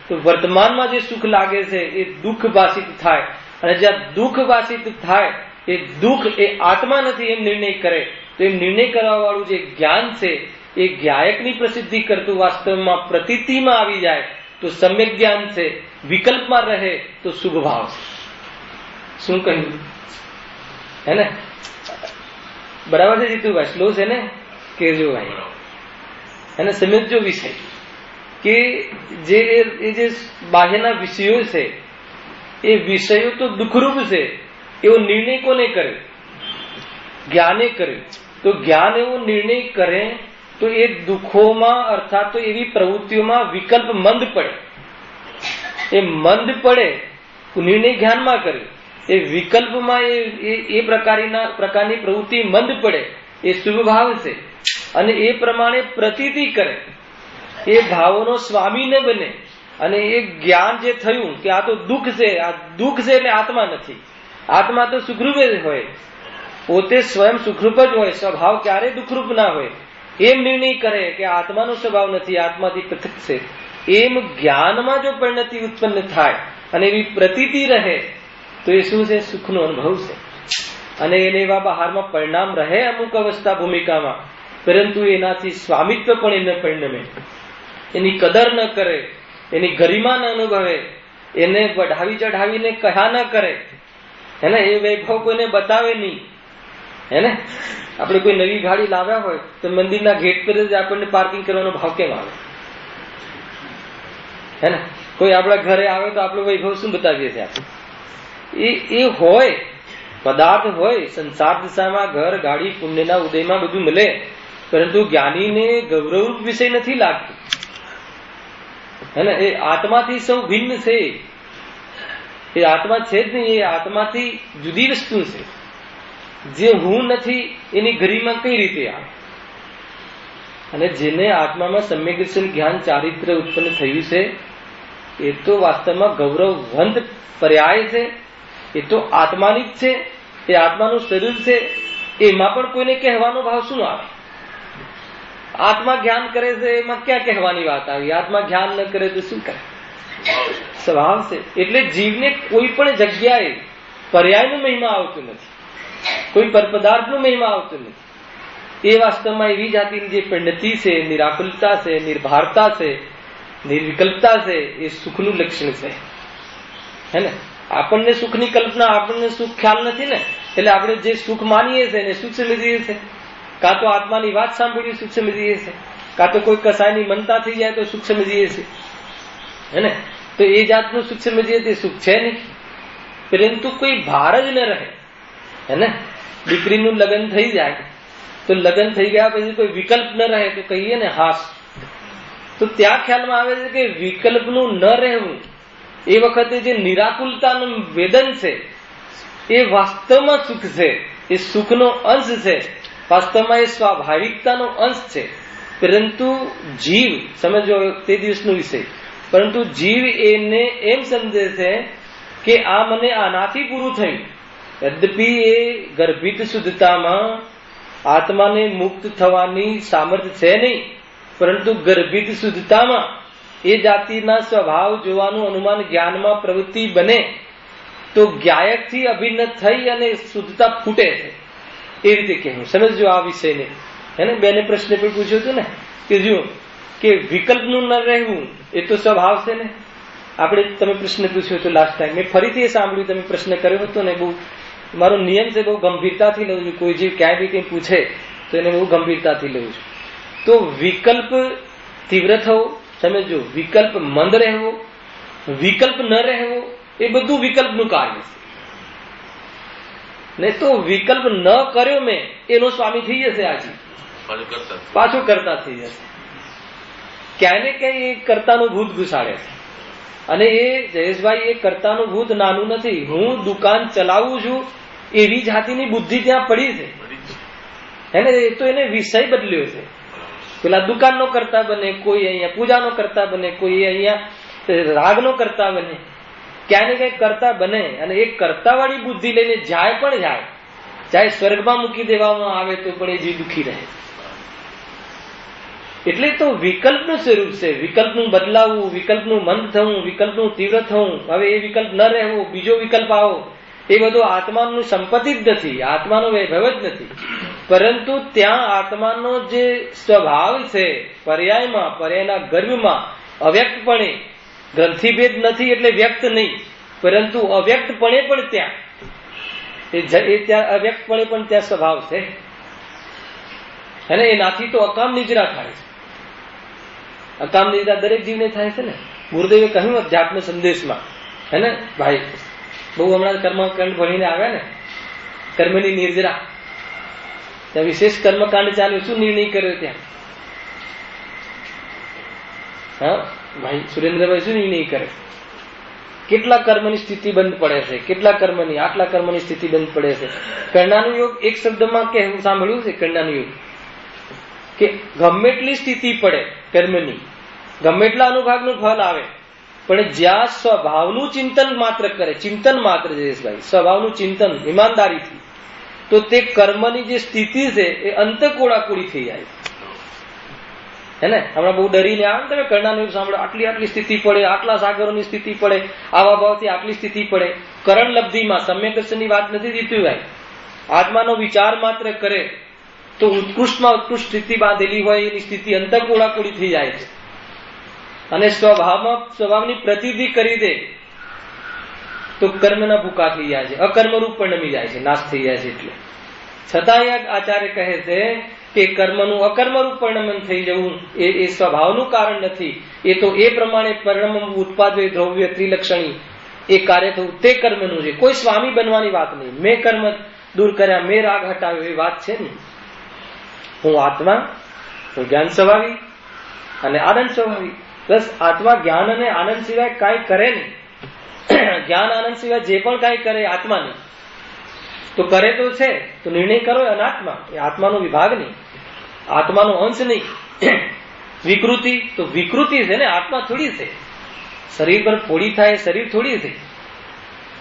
A: તો વર્તમાનમાં જે સુખ લાગે છે એ દુઃખ ભાષિત થાય. અને જ્યાં દુઃખ ભાષિત થાય એ દુઃખ એ આત્મા નથી એમ નિર્ણય કરે તો એમ નિર્ણય કરવા વાળું જે જ્ઞાન છે એ જ્ઞાયકની પ્રસિદ્ધિ કરતું વાસ્તવમાં પ્રતીતિમાં આવી જાય તો સમ્યક જ્ઞાન છે. વિકલ્પમાં રહે તો શુભ ભાવ છે. શું કહ્યું, હે ને? બરાબર છે જીતુભાઈ? સ્લો છે ને? કેજો ભાઈ, એને સમજજો વિષય કે જે બાહ્યના વિષયો છે એ વિષયો તો દુઃખરૂપ છે. એવો નિર્ણય કોને કરે? જ્ઞાને કરે. તો જ્ઞાન એવો નિર્ણય કરે તો એ દુઃખોમાં અર્થાત તો એવી પ્રવૃત્તિઓમાં વિકલ્પ મંદ પડે. એ મંદ પડે નિર્ણય જ્ઞાનમાં કરે. એ વિકલ્પમાં એ પ્રકારની પ્રવૃત્તિ મંદ પડે એ શુભ ભાવ છે. અને એ પ્રમાણે પ્રતીતિ કરે, એ ભાવોનો સ્વામી ન બને. અને એ જ્ઞાન જે થયું કે આ તો દુઃખ છે, આ દુઃખ છે એટલે આત્મા નથી, આત્મા તો સુખરૂપ જ હોય, પોતે સ્વયં સુખરૂપ જ હોય, સ્વભાવ ક્યારેય દુઃખરૂપ ના હોય. એમ નિર્ણય કરે કે આત્માનો સ્વભાવ નથી, આત્માથી પૃથક છે. એમ જ્ઞાનમાં જો પરિણતિ ઉત્પન્ન થાય અને એવી પ્રતીતિ રહે તો એ શું છે? સુખનો અનુભવ છે. અને એને એવા બહારમાં પરિણામ રહે અમુક અવસ્થા ભૂમિકામાં, પરંતુ એનાથી સ્વામિત્વ પણ એને પરિણમે. એની કદર ન કરે, એની ગરિમા ન અનુભવે, એને વઢાવી ચઢાવીને કહ્યા ન કરે, હે ને? એ વૈભવ કોઈને બતાવે નહીં, હે ને? આપણે કોઈ નવી ગાડી લાવ્યા હોય તો મંદિરના ગેટ પર જ આપણને પાર્કિંગ કરવાનો ભાવ કેમ આવે, હે ને? કોઈ આપણા ઘરે આવે તો આપણો વૈભવ શું બતાવીએ છીએ આપણે? એ હોય, પદાર્થ હોય, સંસાર દિશામાં ઘર, ગાડી, પુણ્યના ઉદયમાં બધું મળે, પરંતુ જ્ઞાનીને ગૌરવરૂપ વિષય નથી લાગતું, હે ને? એ આત્માથી સૌ ભિન્ન છે. એ આત્મા છે જ નહીં, એ આત્માથી જુદી વસ્તુ છે. જે હું નથી એની ગરિમા કઈ રીતે આવે? અને જેને આત્મામાં સમ્યક દર્શન, જ્ઞાન, ચારિત્ર ઉત્પન્ન થયું છે એ તો વાસ્તવમાં ગૌરવવંત પર્યાય છે. એ તો આત્માની જ છે, એ આત્માનું શરીર છે. એમાં પણ કોઈને કહેવાનો ભાવ શું આવે? આત્મા જ્ઞાન કરે છે એમાં ક્યાં કહેવાની વાત આવી? આત્મા જ્ઞાન ન કરે તો શું કરે? સ્વભાવ છે. એટલે જીવને કોઈ પણ જગ્યાએ પર્યાયનો મહિમા આવતો નથી, કોઈ પરપદાર્થનો મહિમા આવતો નથી. એ વાસ્તવમાં એવી જાતિની જે પરિણતિ છે, નિરાકુલતા છે, નિર્ભારતા છે, નિર્વિકલ્પતા છે, એ સુખનું લક્ષણ છે, હે ને? આપણને સુખની કલ્પના, આપણને સુખ ખ્યાલ નથી ને, એટલે આપણે જે સુખ માનીએ છીએ એને સુખ સમજીએ છીએ. કાં તો આત્માની વાત સાંભળીએ સુખ સમજીએ છીએ, કાં તો કોઈ કસાયની મનતા થઈ જાય તો સુખ સમજીએ છીએ, હે ને? તો એ જાતનું સુખ સમજીએ તે સુખ છે નહીં. પરંતુ કોઈ ભાર જ ન રહે, હે ને? દીકરીનું લગ્ન થઈ જાય તો લગ્ન થઈ ગયા પછી કોઈ વિકલ્પ ન રહે તો કહીએ ને હાસ. તો ત્યાં ખ્યાલમાં આવે છે કે વિકલ્પનું ન રહેવું એ વખતે જે નિરાકુલતાનું વેદન છે એ વાસ્તવમાં સુખ છે, એ સુખનો અંશ છે, વાસ્તવમાં એ સ્વાભાવિકતાનો અંશ છે. પરંતુ જીવ, સમજો તે દિવસનો વિષય, પરંતુ જીવ એને એમ સમજે છે કે આ મને આનાથી પૂરું થયું. યદ્યપિ એ ગર્ભિત શુદ્ધતામાં આત્માને મુક્ત થવાની સામર્થ્ય છે નહીં, પરંતુ ગર્ભિત શુદ્ધતામાં એ જાતિના સ્વભાવ જોવાનું અનુમાન જ્ઞાનમાં પ્રવૃત્તિ બને તો જ્ઞાયકથી અભિન્ન થઈ અને શુદ્ધતા ફૂટે છે. એ રીતે કહેવું. સમજજો આ વિષયને, હે ને? બેને પ્રશ્ન પણ પૂછ્યો હતો ને કે જો કે વિકલ્પનું ન રહેવું એ તો સ્વભાવ છે ને. આપણે તમે પ્રશ્ન પૂછ્યો હતો લાસ્ટ ટાઈમ, મેં ફરીથી એ સાંભળ્યું, તમે પ્રશ્ન કર્યો હતો ને. બહુ મારો નિયમ છે, બહુ ગંભીરતાથી લઉં છું. કોઈ જીવ ક્યાંય બી કંઈ પૂછે તો એને બહુ ગંભીરતાથી લઉં છું. તો વિકલ્પ તીવ્ર થવો, તમે જો વિકલ્પ મંદ રહેવો, વિકલ્પ ન રહેવો, એ બધું વિકલ્પનું કાર્ય છે. નહીં તો વિકલ્પ ન કર્યો મેં એનો સ્વામી થઈ જશે, આજે પાછું કરતા થઈ જશે. ક્યાંય ને ક્યાંય એ કર્તાનું ભૂત ઘુસાડે છે. અને એ જયેશભાઈ, એ કર્તાનું ભૂત નાનું નથી. હું દુકાન ચલાવું છું એવી જાતિની બુદ્ધિ ત્યાં પડી છે. હે ને, એ તો એને વિષય બદલ્યો છે. પેલા દુકાનનો કરતા બને, કોઈ અહીંયા પૂજાનો કરતા બને, કોઈ અહીંયા રાગનો કરતા બને, ક્યાંય ને ક્યાંય કરતા બને. અને એ કરતા વાળી બુદ્ધિ લઈને જાય પણ જાય, ચાહે સ્વર્ગમાં મૂકી દેવામાં આવે તો પણ એ જીવ દુઃખી રહે. એટલે તો વિકલ્પનું સ્વરૂપ છે. વિકલ્પનું બદલાવવું, વિકલ્પનું મંદ થવું, વિકલ્પનું તીવ્ર થવું. હવે એ વિકલ્પ ન રહેવો, બીજો વિકલ્પ આવો, એ બધું આત્માનું સંપત્તિ જ નથી, આત્માનો વૈભવ જ નથી. પરંતુ ત્યાં આત્માનો જે સ્વભાવ છે, પર્યાયમાં, પર્યાયના ગર્ભમાં અવ્યક્તપણે, ગ્રંથિભેદ નથી એટલે વ્યક્ત નહીં, પરંતુ અવ્યક્તપણે પણ ત્યાં એ ત્યાં અવ્યક્તપણે પણ ત્યાં સ્વભાવ છે. અને એનાથી તો અકામ નિદ્રા થાય છે. અકામ નિદ્રા દરેક જીવને થાય છે ને. ગુરુદેવે કહ્યું અધ્યાત્મ સંદેશમાં, હે ને ભાઈ, બહુ હમણાં કર્મકાંડ ભણીને આવ્યા ને, કર્મની નિર્જરા, ત્યાં વિશેષ કર્મકાંડ ચાલ્યું. શું નિર્ણય કર્યો ત્યાં? હા ભાઈ સુરેન્દ્રભાઈ, શું નિર્ણય કરે? કેટલા કર્મની સ્થિતિ બંધ પડે છે, કેટલા કર્મની, આટલા કર્મની સ્થિતિ બંધ પડે છે. કર્ણાનું યોગ એક શબ્દમાં કહેવું સાંભળ્યું છે. કર્ણાનું યોગ કે ગમે એટલી સ્થિતિ પડે કર્મની, ગમે એટલા અનુભાગનું ફળ આવે, પણ જ્યાં સ્વભાવનું ચિંતન માત્ર કરે, ચિંતન માત્ર, જયેશભાઈ, સ્વભાવનું ચિંતન ઈમાનદારીથી, તો તે કર્મની જે સ્થિતિ છે એ અંત કોડાકોડી થઈ જાય. હે ને, હમણાં બહુ ડરીને આવે ને તમે કર્ણાનું યોગ સાંભળો, આટલી આટલી સ્થિતિ પડે, આટલા સાગરોની સ્થિતિ પડે, આવા ભાવથી આટલી સ્થિતિ પડે. કરણ લબ્ધિમાં સમ્યક દર્શનની વાત નથી જીતુભાઈ. આત્માનો વિચાર માત્ર કરે તો ઉત્કૃષ્ટમાં ઉત્કૃષ્ટ સ્થિતિ બાંધેલી હોય એની સ્થિતિ અંત કોડાકોડી થઈ જાય છે. અને સ્વભાવની પ્રતિધિ કરી દે તો કર્મના ભૂકા થઈ જાય છે, અકર્મરૂપ પણ નમી જાય છે, નાશ થઈ જાય છે. એટલે છતાં આચાર્ય કહે છે કે કર્મનું અકર્મરૂપ પરિણમન થઈ જવું એ સ્વભાવનું કારણ નથી. એ તો એ પ્રમાણે પરિણમ ઉત્પાદે દ્રવ્ય ત્રિલક્ષણી એ કાર્ય થવું તે કર્મનું છે. કોઈ સ્વામી બનવાની વાત નહીં. મેં કર્મ દૂર કર્યા, મેં રાગ હટાવ્યો, એ વાત છે ને. હું આત્મા, હું જ્ઞાન સ્વભાવી અને આનંદ સ્વભાવી. બસ આત્મા જ્ઞાન અને આનંદ સિવાય કાંઈ કરે નહીં. જ્ઞાન આનંદ સિવાય જે પણ કાંઈ કરે આત્મા નહીં. તો કરે તો છે તો નિર્ણય કરો અનાત્મા, એ આત્માનો વિભાગ નહીં, આત્માનો અંશ નહીં. વિકૃતિ તો વિકૃતિ છે ને, આત્મા થોડી છે. શરીર પર ફોડી થાય, શરીર થોડી છે.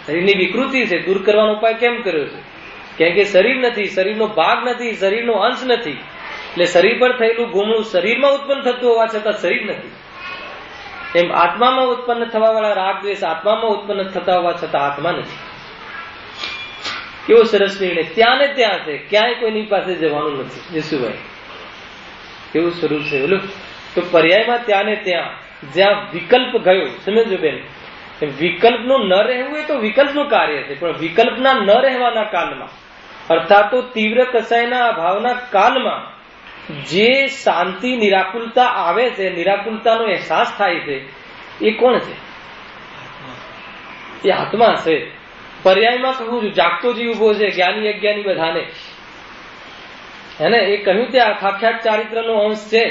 A: શરીરની વિકૃતિ છે, દૂર કરવાનો ઉપાય કેમ કર્યો છે? કેમ કે શરીર નથી, શરીરનો ભાગ નથી, શરીરનો અંશ નથી. એટલે શરીર પર થયેલું ગુમણું શરીરમાં ઉત્પન્ન થતું હોવા છતાં શરીર નથી. એમ આત્મામાં ઉત્પન્ન થવા વાળા રાગ દ્વેષ આત્મામાં ઉત્પન્ન થતા હોવા છતાં આત્મા નથી. કેવો સરસ નિર્ણય! ત્યાં ને ત્યાં છે, ક્યાંય કોઈની પાસે જવાનું નથી. જસુભાઈ કેવું સ્વરૂપ છે બોલો. તો પર્યાયમાં ત્યાં ને ત્યાં જ્યાં વિકલ્પ ગયો, સમજો બેન, વિકલ્પનું ન રહેવું એ તો વિકલ્પનું કાર્ય છે. પણ વિકલ્પના ન રહેવાના કાલમાં, અર્થાત તો તીવ્ર કસાયના અભાવના કાલમાં જે શાંતિ નિરાકુલતા આવે છે, નિરાકુલતાનો અહેસાસ થાય છે, એ કોણ છે? એ આત્મા છે. પર્યાયમાં કહું છું, જાગતો જીવ ઉભો છે, જ્ઞાની અજ્ઞાની બધાને, હે ને, એ કહ્યું ત્યાં આખ્યાત ચારિત્રનો અંશ છે.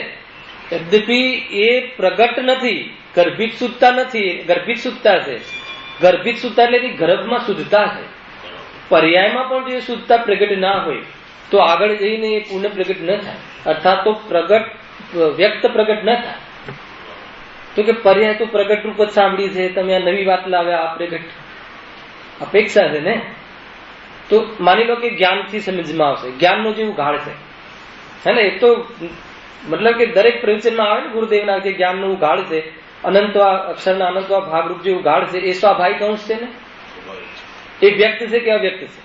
A: યદ્યપિ એ પ્રગટ નથી, ગર્ભિત શુદ્ધતા નથી, ગર્ભિત શુદ્ધતા છે. ગર્ભિત શુદ્ધતા એટલે ગર્ભમાં શુદ્ધતા છે. પર્યાયમાં પણ જો શુદ્ધતા પ્રગટ ના હોય તો આગળ જઈને એ પૂર્ણ પ્રગટ ન થાય, અર્થાત તો પ્રગટ વ્યક્ત પ્રગટ ન થાય. તો કે પર્યાય તો પ્રગટ રૂપ જ સાંભળી છે, તમે આ નવી વાત લાવ્યા, આ પ્રગટ અપેક્ષા છે ને. તો માની લો કે જ્ઞાનથી સમજમાં આવશે, જ્ઞાનનો જે ઉઘાડ છે, હે ને, એ તો મતલબ કે દરેક પ્રવચનમાં આવે ને ગુરુદેવના જે જ્ઞાનનો ઉઘાડ છે, અનંતવા અક્ષરના અનંતવા ભાગરૂપ જે ઉઘાડ છે, એ સ્વાભાવિક અંશ છે ને. એ વ્યક્ત છે કે અવ્યક્ત છે?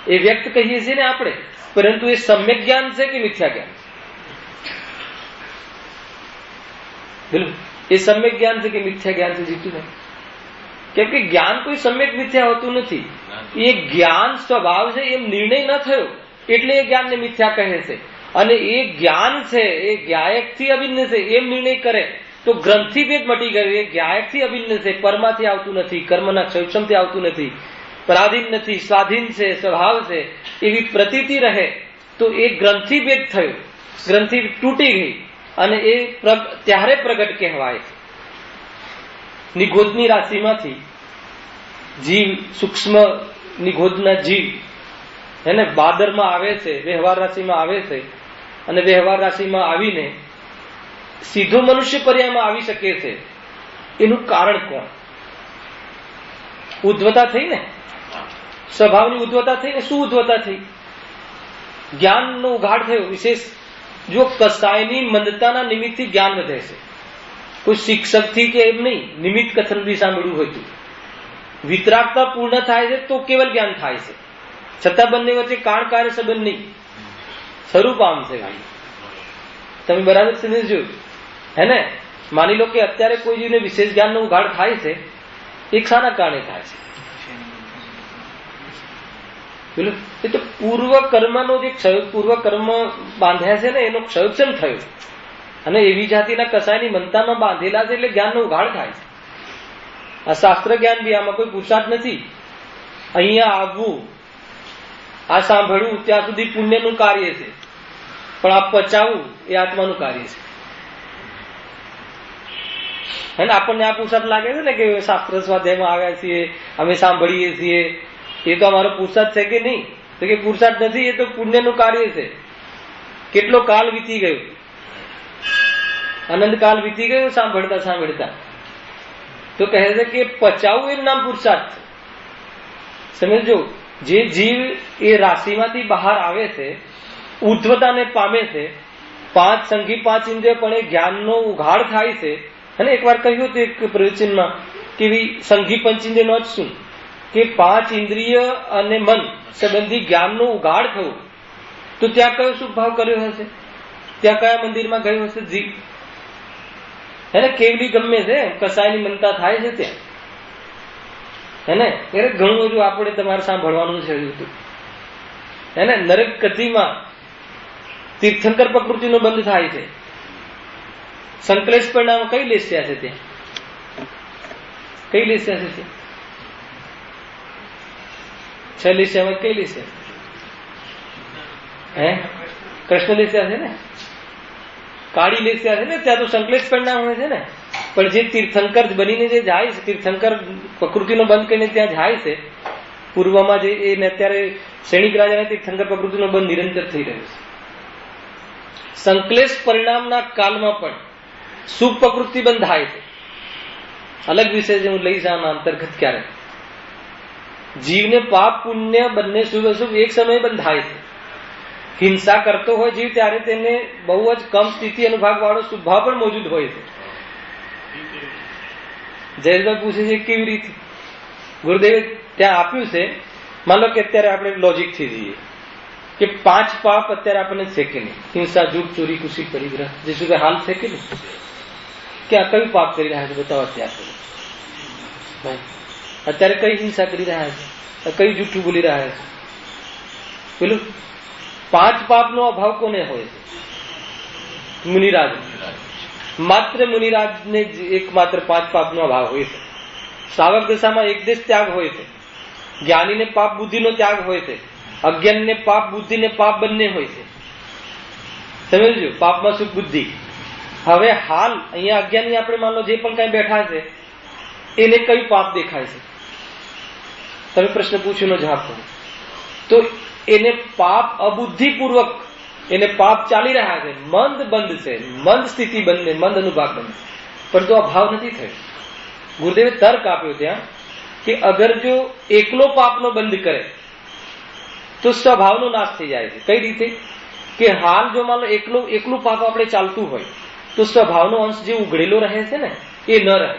A: એ વ્યક્ત કહીએ છીએ ને આપણે, પરંતુ એ સમ્યક જ્ઞાન છે કે મિથ્યા જ્ઞાન? બિલકુલ એ સમ્યક જ્ઞાન છે કે મિથ્યા જ્ઞાન છે જીતું નહીં. કેમ કે જ્ઞાન કોઈ સમ્યક મિથ્યા હોતું નથી. એ જ્ઞાન સ્વભાવ છે એમ નિર્ણય ન થયો એટલે એ જ્ઞાનને મિથ્યા કહે છે. અને એ જ્ઞાન છે એ જ્ઞાયક થી અભિન્ન છે એમ નિર્ણય કરે તો ગ્રંથિ ભેદ મટી ગયો. એ જ્ઞાયક થી અભિન્ન છે, પરમાથી આવતું નથી, કર્મના ક્ષયક્ષમથી આવતું નથી, પરાધીન નથી, સ્વાધીન છે, સ્વભાવ છે, એવી પ્રતીતિ રહે તો એ ગ્રંથિ ભેદ થયો, ગ્રંથિ તૂટી ગઈ અને એ ત્યારે પ્રગટ કહેવાય. નિગોદની રાશિમાંથી જીવ, સૂક્ષ્મ નિગોદના જીવ એને બાદરમાં આવે છે, વ્યવહાર રાશિમાં આવે છે અને વ્યવહાર રાશિમાં આવીને સીધો મનુષ્ય પર્યાયમાં આવી શકે છે. એનું કારણ કોણ? ઉદ્ધવતા થઈ ને, સ્વભાવની ઉદ્ધવતા થઈ ને. શું ઉદ્ધવતા થઈ? જ્ઞાનનો ઉઘાડ થયો વિશેષ. જો કસાયની મંદતાના નિમિત્તથી જ્ઞાન વધે છે, કોઈ શિક્ષકથી કે એમ નહીં, નિમિત્ત કથન બી સાંભળ્યું હોય તો વિતરાગતા પૂર્ણ થાય છે તો કેવલ જ્ઞાન થાય છે. છતાં બંને વચ્ચે કાળ કાર્ય સંબંધ નહીં, સ્વરૂપ આમ છે ભાઈ. તમે બરાબર સમજો હે ને? માની લો કે અત્યારે કોઈ જીવને વિશેષ જ્ઞાનનો ઉઘાડ થાય છે, એક શાના કારણે થાય છે? એ તો પૂર્વ કર્મનો જે ક્ષય, પૂર્વ કર્મ બાંધ્યા છે ને એનો ક્ષયક્ષમ થયો અને એવી જાતિના કસાયની મનતામાં બાંધેલા છે એટલે જ્ઞાનનો ઉઘાડ થાય છે. આ શાસ્ત્ર જ્ઞાન બી આમાં કોઈ પુરુષાર્થ નથી. અહીંયા આવવું, આ સાંભળવું ત્યાં સુધી પુણ્યનું કાર્ય છે, પણ આ પચાવવું એ આત્માનું કાર્ય છે. હે ને? આપણને આ પુરુષાર્થ લાગે છે ને કે શાસ્ત્ર સ્વાધ્યાયમાં આવ્યા છીએ, અમે સાંભળીએ છીએ, એ તો અમારો પુરુષાર્થ છે કે નહીં? તો કે પુરુષાર્થ નથી, એ તો પુણ્યનું કાર્ય છે. કેટલો કાળ વીતી ગયો, અનંત કાળ વીતી ગયો સાંભળતા સાંભળતા. તો કહે છે કે પચાવવું એનું નામ પુરુષાર્થ છે. સમજો, જે જીવ એ રાશિમાંથી બહાર આવે છે, ઉદ્ધવતાને પામે છે, 5 સંઘી 5 ઇન્દ્રિય પણ એ જ્ઞાનનો ઉઘાડ થાય છે. અને એકવાર કહ્યું હતું એક પ્રવચનમાં કે સંઘી પંચેન્દ્રિય નો જ શું કે 5 ઇન્દ્રિય અને મન સંબંધી જ્ઞાનનો ઉઘાડ થયો તો ત્યાં કયો શુભ ભાવ કર્યો હશે? ત્યાં કયા મંદિરમાં ગયો હશે જીવ? એને કેવલી ગમે છે, કસાયની મનતા થાય છે ત્યાં. હેને? ત્યારે ઘણું બધું આપણે તમારે સાંભળવાનું છે. હેને? નરક ગતિમાં તીર્થંકર પ્રકૃતિનો બંધ થાય છે. સંકલેશ પરિણામ કઈ લેસ્યા છે ત્યાં? કઈ લેસ્યા છે ત્યાં? 6 લેસ્યામાં કઈ લેસ્યા? હે? કૃષ્ણ લેસ્યા છે ને? કાળી લેસ્યા છે ને? ત્યાં તો સંકલેશ પરિણામ હોય છે ને. પણ જે તીર્થંકર બનીને જે જાય છે, તીર્થંકર પ્રકૃતિનો બંધ કરીને ત્યાં જાય છે, પૂર્વમાં જે એને અત્યારે સૈનિક રાજાને તીર્થંકર પ્રકૃતિનો બંધ નિરંતર થઈ રહ્યો છે. સંકલેશ પરિણામના કાળમાં પણ શુભ પ્રકૃતિ બંધાય છે. અલગ વિષય છે, હું લઈ જાઉં અંતર્ગત. ક્યારે જીવને પાપ પુણ્ય બંને શુભ અશુભ એક સમય બંધાય છે. હિંસા કરતો હોય જીવ ત્યારે તેને બહુ જ કમ સ્થિતિ અનુભાગ વાળો સ્વભાવ પણ મોજૂદ હોય છે. જયેશભાઈ પૂછે છે કેવી રીતે? ગુરુદેવે ત્યાં આપ્યું છે. માન લો કે અત્યારે આપણે લોજિક થી જઈએ કે 5 પાપ અત્યારે આપણને છે કે નહીં? હિંસા, જૂઠ, ચોરી, કુશી, પરિગ્રહ, જે શું હાલ છે કે નહીં? ક્યાં કયું પાપ કરી રહ્યા છે? બતાવો અત્યારે. અત્યારે કઈ હિંસા કરી રહ્યા છે? કઈ જૂઠું બોલી રહ્યા છે? પેલું 5 પાપનો અભાવ કોને હોય છે? મુનિરાજ. માત્ર મુનિરાજને એકમાત્ર 5 પાપનો અભાવ હોય છે. શ્રાવક દશામાં એક દેશ ત્યાગ હોય છે. જ્ઞાનીને પાપ બુદ્ધિનો ત્યાગ હોય છે. અજ્ઞાનને પાપ બુદ્ધિને પાપ બંને હોય છે. સમજો, પાપમાં સુખ બુદ્ધિ. હવે હાલ અહીંયા અજ્ઞાની આપણે માનો જે પણ કઈ બેઠા છે એને કયું પાપ દેખાય છે? તમે પ્રશ્ન પૂછ્યો જવાબ કરો તો એને પાપ અબુદ્ધિપૂર્વક એને પાપ ચાલી રહ્યા છે. મંદ બંધ છે, મંદ સ્થિતિ બંધ, મંદ અનુભાગ બંધ, પરંતુ આ ભાવ નથી થયો. ગુરુદેવે તર્ક આપ્યો ત્યાં કે અગર જો એકલો પાપનો બંધ કરે તો સ્વભાવનો નાશ થઈ જાય છે. કઈ રીતે? કે હાલ જો માનો એકલું પાપ આપણે ચાલતું હોય તો સ્વભાવનો અંશ જે ઉઘડેલો રહે છે ને એ ન રહે.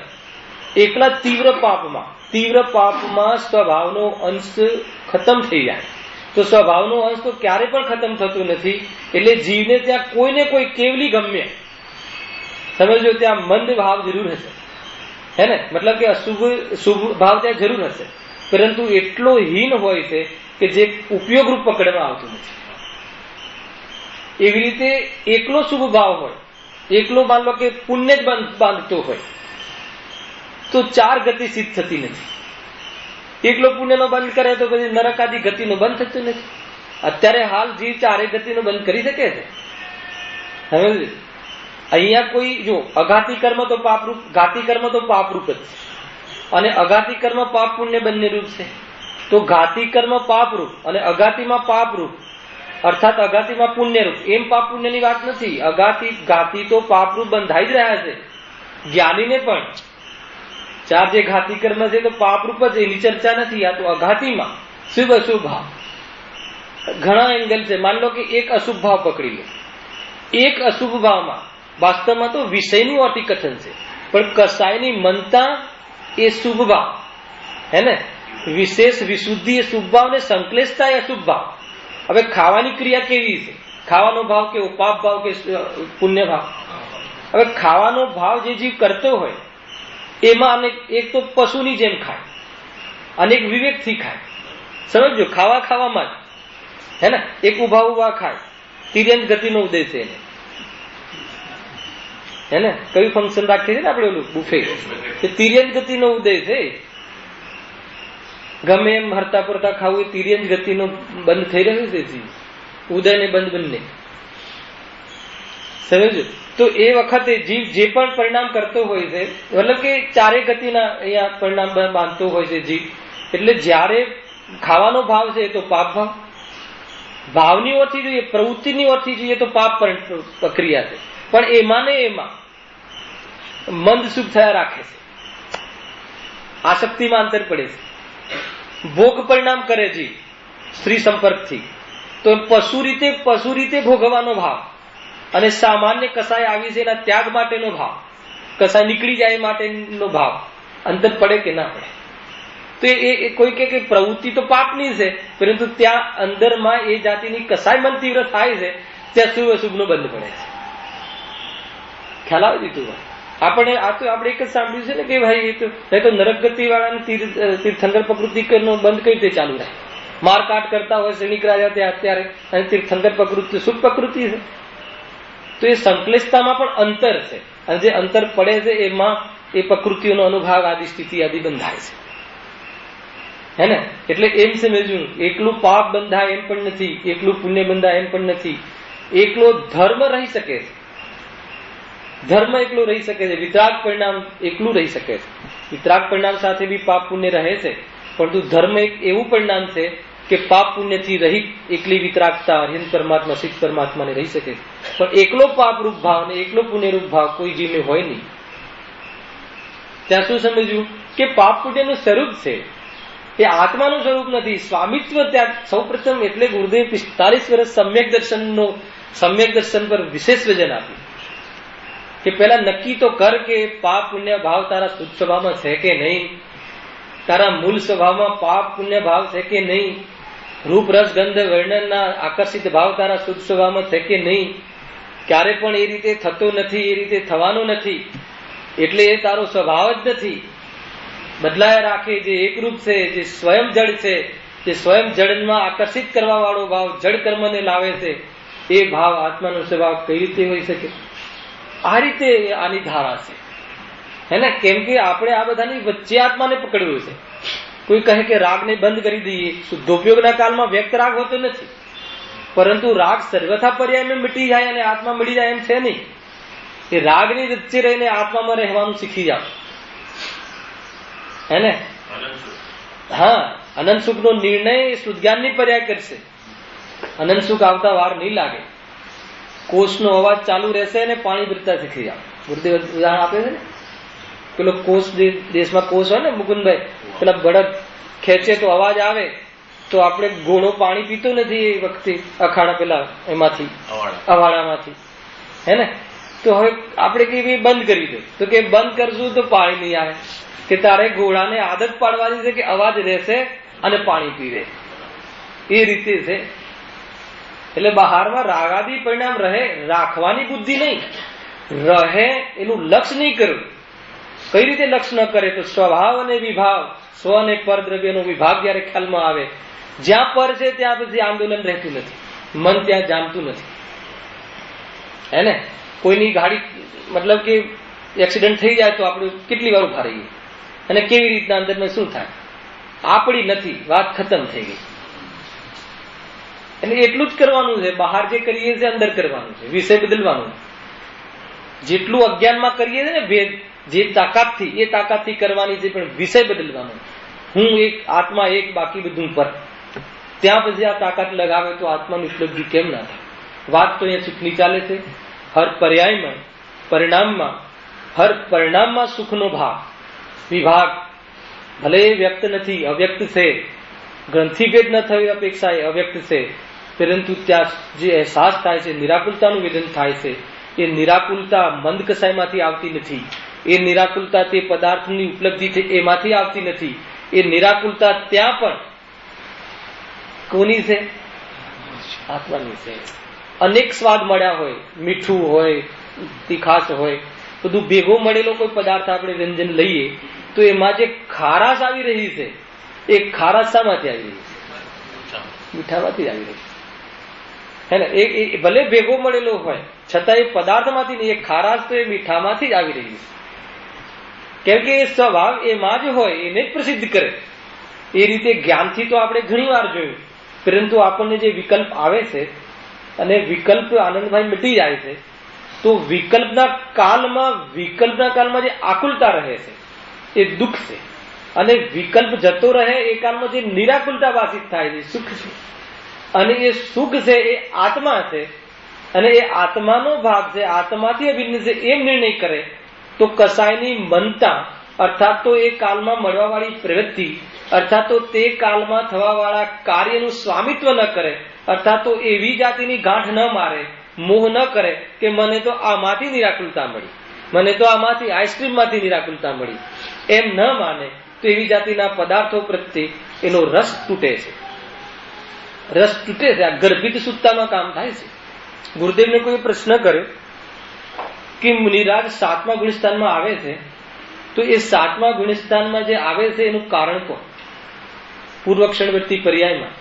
A: એકલા તીવ્ર પાપમાં સ્વભાવનો અંશ ખતમ થઈ જાય. તો સ્વભાવનો અંશ તો ક્યારે પણ ખતમ થતો નથી. એટલે જીવને ત્યાં કોઈને કોઈ કેવલી ગમ્ય સમજો ત્યાં મંદ ભાવ જરૂર હશે, હે ને, મતલબ કે શુભ ભાવ ત્યાં જરૂર હશે, પરંતુ એટલો હીન હોય છે કે જે ઉપયોગ રૂપ પકડવામાં આવતું નથી. એવી રીતે એકલો શુભ ભાવ હોય, એકલો માન લો કે પુણ્ય જ બાંધતો હોય તો 4 ગતિ સિદ્ધ થતી નથી. એકલો પુણ્યનો બંધ કરે તો પછી નરક આદિ ગતિનો બંધ થતું નથી. અત્યારે હાલ જીવ 4 ગતિનો બંધ કરી શકે છે. હવે અહીંયા કોઈ જો અઘાતી કર્મ તો પાપરૂપ, ઘાતી કર્મ તો પાપરૂપ જ છે, અને અઘાતી કર્મ પાપ પુણ્ય બંને રૂપ છે. તો ઘાતી કર્મ પાપરૂપ અને અઘાતીમાં પાપરૂપ, અર્થાત અઘાતીમાં પુણ્યરૂપ. એમ પાપ પુણ્યની વાત નથી. ઘાતી તો પાપરૂપ બંધાઈ જ રહ્યા છે. જ્ઞાનીને પણ 4 જે ઘાતી કર્મ છે તો પાપરૂપ જ, એની ચર્ચા નથી. આ તો અઘાતીમાં શુભ અશુભ ભાવ ઘણા એંગલ છે. માન લો કે એક અશુભ ભાવ પકડી લો. એક અશુભ ભાવમાં વાસ્તવમાં તો વિષયનું અતિકથન છે, પણ કસાયની મનતા એ શુભ ભાવ, હે ને, વિશેષ વિશુદ્ધિ એ શુભ ભાવ ને સંકલેશતા એ અશુભ ભાવ. હવે ખાવાની ક્રિયા કેવી છે? ખાવાનો ભાવ કેવો? પાપ ભાવ કે પુણ્ય ભાવ? હવે ખાવાનો ભાવ જે જીવ કરતો હોય એમાં એક તો પશુની જેમ ખાય, અને એક વિવેકથી ખાય. સમજો, ખાવામાં જ, હે ને, એક ઉભા ખાય. તિર્યંત ગતિનો ઉદય છે એને, હે ને. કયું ફંક્શન રાખીએ છીએ ને આપણે ઓલું બુફે, એ તિર્યંત ગતિનો ઉદય છે. ગમે એમ હરતા પરતા ખાવું એ તિર્યંત ગતિનો બંધ થઈ રહ્યું છે જીવ, ઉદય ને બંધ બંને. સમજો, તો એ વખતે જીવ જે પણ પરિણામ કરતો હોય છે, મતલબ કે 4 ગતિના અહીંયા પરિણામ બાંધતો હોય છે જીવ. એટલે જ્યારે ખાવાનો ભાવ છે તો પાપ ભાવ, ભાવની ઓરથી જોઈએ, પ્રવૃત્તિની ઓરથી જોઈએ તો પાપ પ્રક્રિયા છે. પણ એમાં ને એમાં મંદ સુખ થયા રાખે છે, આસક્તિમાં અંતર પડે છે. ભોગ પરિણામ કરે છે સ્ત્રી સંપર્કથી, તો પશુ રીતે ભોગવવાનો ભાવ, અને સામાન્ય કસાય આવી છે એના ત્યાગ માટેનો ભાવ, કસાય નીકળી જાય માટેનો ભાવ, અંતર પડે કે ના પડે? તો એ કોઈ કે પ્રવૃત્તિ તો પાપની છે, પરંતુ ત્યાં અંદરમાં એ જાતિની કસાય મન તીવ્ર થાય છે, ત્યાં શુભ અશુભનો બંધ પડે છે. ખ્યાલ આવે દીધું? આપણે એક જ સાંભળ્યું છે ને કે ભાઈ એ તો નરક ગતિ વાળાને તીર્થંકર પ્રકૃતિ બંધ કઈ રીતે ચાલુ રહે? મારકાટ કરતા હોય શ્રેણિક રાજા અત્યારે, અને તીર્થંકર પ્રકૃતિ શુભ પ્રકૃતિ છે. તો એ સંકલેશતામાં પણ અંતર છે, અને જે અંતર પડે છે એમાં એ પ્રકૃતિઓનો અનુભાગ આદિ સ્થિતિ આદિ બંધાય છે, હે ને. એટલે એમ સમજવું, એકલું પાપ બંધાય એમ પણ નથી, એકલું પુણ્ય બંધાય એમ પણ નથી. એકલો ધર્મ રહી શકે છે, ધર્મ એકલું રહી શકે છે. વિતરાગ પરિણામ એકલું રહી શકે છે. વિતરાગ પરિણામ સાથે બી પાપ પુણ્ય રહે છે, પરંતુ ધર્મ એક એવું પરિણામ છે કે પાપ પુણ્યથી રહિત એકલી વિતરાગતા અર્યંત પરમાત્મા સિદ્ધ પરમાત્માને રહી શકે છે. પણ એકલો પાપ રૂપ ભાવ ને એકલો પુણ્ય રૂપ ભાવ કોઈ જીવને હોય નહીં. ત્યાં શું સમજવું કે પાપ પુણ્યનું સ્વરૂપ છે, એ આત્માનું સ્વરૂપ નથી. સ્વામિત્વ ત્યાં સૌ પ્રથમ એટલે ગુરુદેવ 45 વર્ષ સમ્યક દર્શન પર વિશેષ વજન આપ્યું કે પેલા નક્કી તો કર કે પાપ પુણ્ય ભાવ તારા શુદ્ધ સ્વભાવમાં છે કે નહીં, તારા મૂળ સ્વભાવમાં પાપ પુણ્ય ભાવ છે કે નહીં, રૂપ રસ ગંધ વર્ણનના આકર્ષિત ભાવ તારા શુદ્ધ સ્વભાવમાં છે કે નહીં. ક્યારે પણ એ રીતે થતો નથી, એ રીતે થવાનો નથી, એટલે એ તારો સ્વભાવ જ નથી. બદલાયા રાખે જે એકરૂપ છે, જે સ્વયં જડ છે, જે સ્વયં જડમાં આકર્ષિત કરવા વાળો ભાવ જડ કર્મને લાવે છે, એ ભાવ આત્માનો સ્વભાવ કઈ રીતે હોઈ શકે? આ રીતે આની ધારા છે, હે ને. કેમ કે આપણે આ બધાની વચ્ચે આત્માને પકડ્યું છે. કોઈ કહે કે રાગને બંધ કરી દઈએ, શુદ્ધોપયોગના કાળમાં વ્યક્ત રાગ હોતો નથી, પરંતુ રાગ સર્વથા પર્યાયમાં મિટી જાય અને આત્મા મળી જાય એમ છે નહીં. એ રાગની વચ્ચે રહીને આત્મામાં રહેવાનું શીખી જાવ, હે ને. હા, અનંત સુખ નો નિર્ણય શુદ્ધજ્ઞાનની પર્યાય કરશે. અનંત સુખ આવતા વાર નહીં લાગે. કોષનો અવાજ ચાલુ રહેશે અને પાણી ભરતા શીખી જાવ. ગુરુદેવ ઉદાહરણ આપે છે ને, પેલો કોષ દેશમાં કોષ હોય ને મુકુંદભાઈ, પેલા બળદ ખેંચે તો અવાજ આવે, તો આપણે ઘોડો પાણી પીતો નથી એ વખતે અખાડા પેલા એમાંથી અવાડામાંથી, હે ને. તો હવે આપણે કઈ બંધ કરી દો, તો કે બંધ કરશું તો પાણી નહીં આવે, કે તારે ઘોડાને આદત પાડવાની છે કે અવાજ રહેશે અને પાણી પીવે, એ રીતે છે. એટલે બહારમાં રાગાદી પરિણામ રહે, રાખવાની બુદ્ધિ નહીં, રહે એનું લક્ષ નહીં કરવું. કઈ રીતે લક્ષ ન કરે? તો સ્વભાવ અને વિભાવ, સ્વ અને પરદ્રવ્યનો વિભાગ જયારે ખ્યાલમાં આવે, જ્યાં પર છે ત્યાં પછી આંદોલન રહેતું નથી, મન ત્યાં જામતું નથી. હે ને? કોઈની ગાડી મતલબ કે એક્સિડન્ટ થઈ જાય તો આપણે કેટલી વાર ઉભા રહીએ, અને કેવી રીતના અંદરમાં શું થાય? આપણી નથી, વાત ખતમ થઈ ગઈ. એટલે એટલું જ કરવાનું છે. બહાર જે કરીએ છીએ અંદર કરવાનું છે, વિષય બદલવાનું. જેટલું અજ્ઞાનમાં કરીએ છીએ ને ભેદ, જે તાકાતથી, એ તાકાતથી કરવાની છે, પણ વિષય બદલવાનો. હું એક, આત્મા એક, બાકી બધું પર. ત્યાં પછી આ તાકાત લગાવે તો આત્માની ઉપલબ્ધિ કેમ ના થાય? વાત તો અહીંયા સુખની ચાલે છે. હર પર્યાયમાં, પરિણામમાં, હર પરિણામમાં સુખનો ભાગ, વિભાગ ભલે વ્યક્ત નથી, અવ્યક્ત છે. ગ્રંથિભેદ ન થવી અપેક્ષા એ અવ્યક્ત છે, પરંતુ ત્યાં જે અહેસાસ થાય છે, નિરાકુલતાનું વેદન થાય છે, એ નિરાકુલતા મંદ કસાયમાંથી આવતી નથી. એ નિરાકુલતા તે પદાર્થની ઉપલબ્ધિ છે એમાંથી આવતી નથી. એ નિરાકુલતા ત્યાં પણ કોની છે? આત્માની છે. અનેક સ્વાદ મળ્યા હોય, મીઠું હોય, તીખાશ હોય, બધું ભેગો મળેલો કોઈ પદાર્થ આપણે વ્યંજન લઈએ તો એમાં જે ખારાશ આવી રહી છે, એ ખારાશ શામાંથી આવી રહી છે? મીઠામાંથી આવી રહી છે. હે ને? એ ભલે ભેગો મળેલો હોય છતાં એ પદાર્થમાંથી નહીં, એ ખારાશ તો એ મીઠામાંથી જ આવી રહી છે. કેમ કે એ સ્વભાવ એમાં જ હોય, એને જ પ્રસિદ્ધ કરે. એ રીતે જ્ઞાનથી તો આપણે ઘણી વાર જોયું, પરંતુ આપણને જે વિકલ્પ આવે છે અને વિકલ્પ આનંદભાઈ મટી જાય છે, તો વિકલ્પના કાળમાં જે આકુલતા રહે છે એ દુઃખ છે, અને વિકલ્પ જતો રહે એ કાળમાં જે નિરાકુલતા વાસિત થાય છે સુખ છે. અને એ સુખ છે એ આત્મા છે, અને એ આત્માનો ભાગ છે, આત્માથી અભિન્ન છે એમ નિર્ણય કરે તો કસાયની મનતા, અર્થાત તો એ કાલમાં મળવા વાળી પ્રવૃત્તિ, અર્થાત તો તે કાલમાં થવા વાળા કાર્યનું સ્વામિત્વ ન કરે, અર્થાત તો એવી જાતિની ગાંઠ ન મારે, મોહ ન કરે કે મને તો આમાંથી નિરાકુલતા મળી, મને તો આમાંથી આઈસ્ક્રીમમાંથી નિરાકુલતા મળી, એમ ન માને તો એવી જાતિના પદાર્થો પ્રત્યે એનો રસ તૂટે છે. રસ તૂટે છે. આ ગર્ભિત સુત્તામાં કામ થાય છે. ગુરુદેવને કોઈ પ્રશ્ન કર્યો કે મુનિરાજ 7મા ગુણસ્થાનમાં આવે છે, તો એ 7મા ગુણસ્થાનમાં જે આવે છે એનું કારણ કોણ? પૂર્વક્ષણવર્તી પર્યાયમાં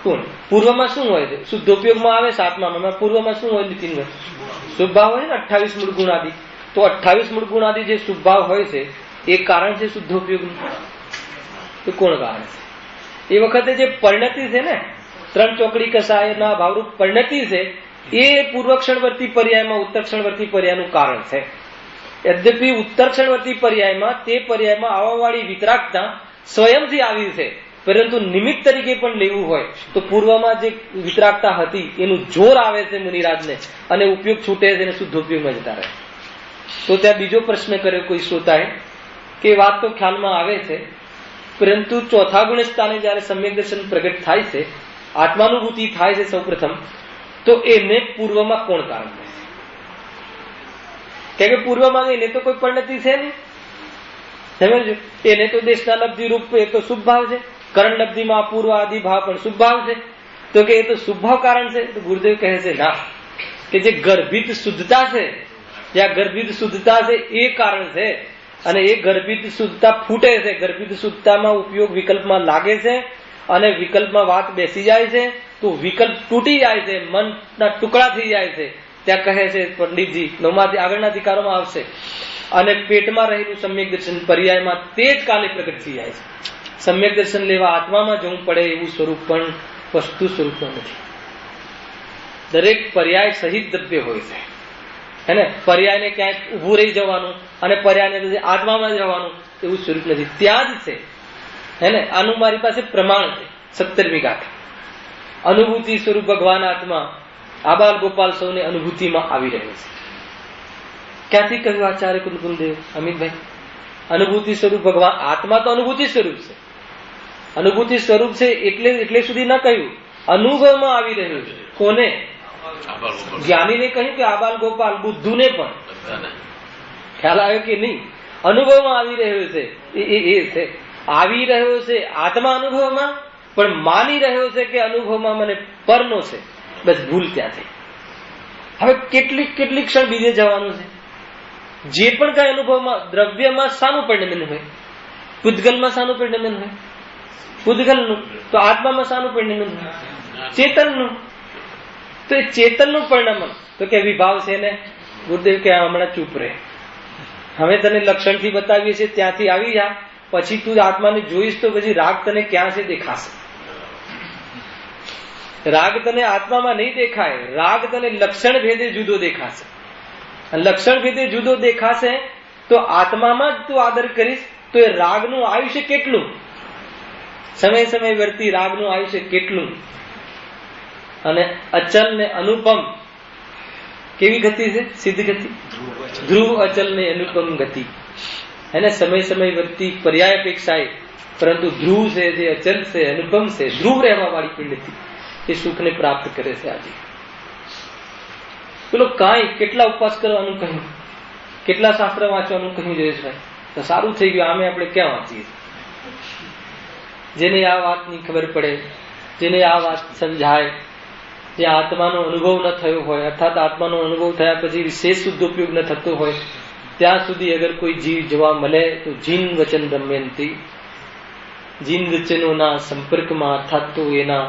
A: કોણ? પૂર્વમાં શું હોય છે? શુદ્ધોપયોગમાં આવે 7મામાં, પૂર્વમાં શું હોય? નીતિનભાઈ, શુભભાવ હોય ને 28 મૂળ ગુણ આદિ. તો 28 મૂળ ગુણ આદિ જે શુભભાવ હોય છે એ કારણ છે શુદ્ધોપયોગનું. તો કોણ કારણ છે? એ વખતે જે પરિણતિ છે ને, 3 ચોકડી કસાયના ભાવરૂપ પરિણતિ છે, એ પૂર્વક્ષણવર્તી પર્યાયમાં ઉત્તરક્ષણવર્તી પર્યાયનું કારણ છે. યદ્યપિ ઉત્તરક્ષણવર્તી પર્યાયમાં તે પર્યાયમાં આવવાવાળી વિતરાગતા સ્વયંથી આવી છે, પરંતુ નિમિત્ત તરીકે પણ લેવું હોય તો પૂર્વમાં જે વિતરાગતા હતી એનું જોર આવે છે મુનિરાજને, અને ઉપયોગ છૂટે છે અને શુદ્ધ ઉપયોગમાં જતા રહે. તો ત્યાં બીજો પ્રશ્ન કર્યો કોઈ શ્રોતાએ કે વાત તો ખ્યાલમાં આવે છે, પરંતુ 4થા ગુણ સ્થાને જયારે સમ્યક દર્શન પ્રગટ થાય છે, આત્માનુભૂતિ થાય છે સૌ પ્રથમ, તો એને પૂર્વમાં કોણ કારણ છે? કેમ કે પૂર્વમાં એને તો કોઈ પરિણતિ છે નહીં, સમજો. એને તો દેશના લબ્ધિ રૂપ એ તો શુભ ભાવ છે, કરણ લબ્ધિમાં પૂર્વ આદિ ભાવ પણ શુભ ભાવ છે, તો કે એ તો શુભ ભાવ કારણ છે. તો ગુરુદેવ કહે છે ના, કે જે ગર્ભિત શુદ્ધતા છે, જ્યાં ગર્ભિત શુદ્ધતા છે એ કારણ છે, અને એ ગર્ભિત શુદ્ધતા ફૂટે છે. ગર્ભિત શુદ્ધતામાં ઉપયોગ વિકલ્પમાં લાગે છે, અને વિકલ્પમાં વાત બેસી જાય છે, તો વિકલ્પ તૂટી જાય છે, મનના ટુકડા થઈ જાય છે. ત્યાં કહે છે પંડિતજી, 9મા આગળના અધિકારોમાં આવશે, અને પેટમાં રહેલું સમ્યક દર્શન પર્યાયમાં તે જ કાલે પ્રગટ થઈ જાય છે. સમ્યક દર્શન લેવા આત્મામાં જવું પડે એવું સ્વરૂપ પણ વસ્તુ સ્વરૂપમાં નથી. દરેક પર્યાય સહિત દ્રવ્ય હોય છે, હે ને? પર્યાયને ક્યાંક ઉભું રહી જવાનું અને પર્યાયને આત્મામાં જવાનું એવું સ્વરૂપ નથી, ત્યાં જ છે, હે ને? આનું મારી પાસે પ્રમાણ છે. 17મી ગાથા, અનુભૂતિ સ્વરૂપ ભગવાન આત્મા આબાલ ગોપાલ સૌને અનુભૂતિમાં આવી રહ્યો છે. ક્યાંથી કહ્યું આચાર્ય કુલકુલદેવ અમિતભાઈ? અનુભૂતિ સ્વરૂપ ભગવાન આત્મા તો અનુભૂતિ સ્વરૂપ છે. અનુભૂતિ સ્વરૂપ છે એટલે સુધી ન કહ્યું, અનુભવમાં આવી રહ્યું છે. કોને? જ્ઞાનીને કહ્યું કે આબાલ ગોપાલ, બુદ્ધુને પણ ખ્યાલ આવ્યો કે નહીં? અનુભવમાં આવી રહ્યો છે એ છે. આવી રહ્યો છે આત્મા અનુભવમાં, પણ માની રહ્યો છે કે અનુભવમાં મને પરનો છે. બસ ભૂલ ત્યાં થઈ. હવે કેટલીક ક્ષણ બીજે જવાનું છે. જે પણ કઈ અનુભવમાં દ્રવ્યમાં શાનું પરિણમન હોય? પૂતગલમાં શાનું પરિણમન હોય? પૂતગલનું. તો આત્મામાં શાનું પરિણમન હોય? ચેતનનું. તો એ ચેતનનું પરિણમન તો કે વિભાવ છે ને. ગુરુદેવ કે હમણાં ચૂપ રહે, હવે તને લક્ષણથી બતાવીએ છીએ ત્યાંથી આવી જા, પછી તું આત્માને જોઈશ તો પછી રાગ તને ક્યાં છે દેખાશે. રાગ તને આત્મામાં નહીં દેખાય, રાગ તને લક્ષણ ભેદે જુદો દેખાશે. લક્ષણ ભેદે જુદો દેખાશે તો આત્મામાં જ તું આદર કરીશ તો એ રાગનું આયુષ્ય કેટલું, સમય સમય વર્તી રાગનું આયુષ્ય કેટલું. અને અચલ ને અનુપમ કેવી ગતિ છે? સિદ્ધ ગતિ. ધ્રુવ અચલ ને અનુપમ ગતિ. એને સમય સમય વર્તી પર્યાય અપેક્ષાએ, પરંતુ ધ્રુવ છે, જે અચલ છે, અનુપમ છે, ધ્રુવ રહેવા વાળી પિંડથી એ સુખને પ્રાપ્ત કરે છે. આજે પેલો કાંઈ કેટલા ઉપવાસ કરવાનું કહ્યું, કેટલા શાસ્ત્ર વાંચવાનું કહ્યું જયેશભાઈ, તો સારું થઈ ગયું. આમે આપણે ક્યાં વાંચીએ? જેને આ વાતની ખબર પડે, જેને આ વાત સમજાય, જે આત્માનો અનુભવ ન થયો હોય, અર્થાત આત્માનો અનુભવ થયા પછી વિશેષ શુદ્ધ ઉપયોગ ન થતો હોય, ત્યાં સુધી અગર કોઈ જીવ જોવા મળે તો જીન વચન દમયંતી, જીન વચનોના સંપર્કમાં અર્થાત તો એના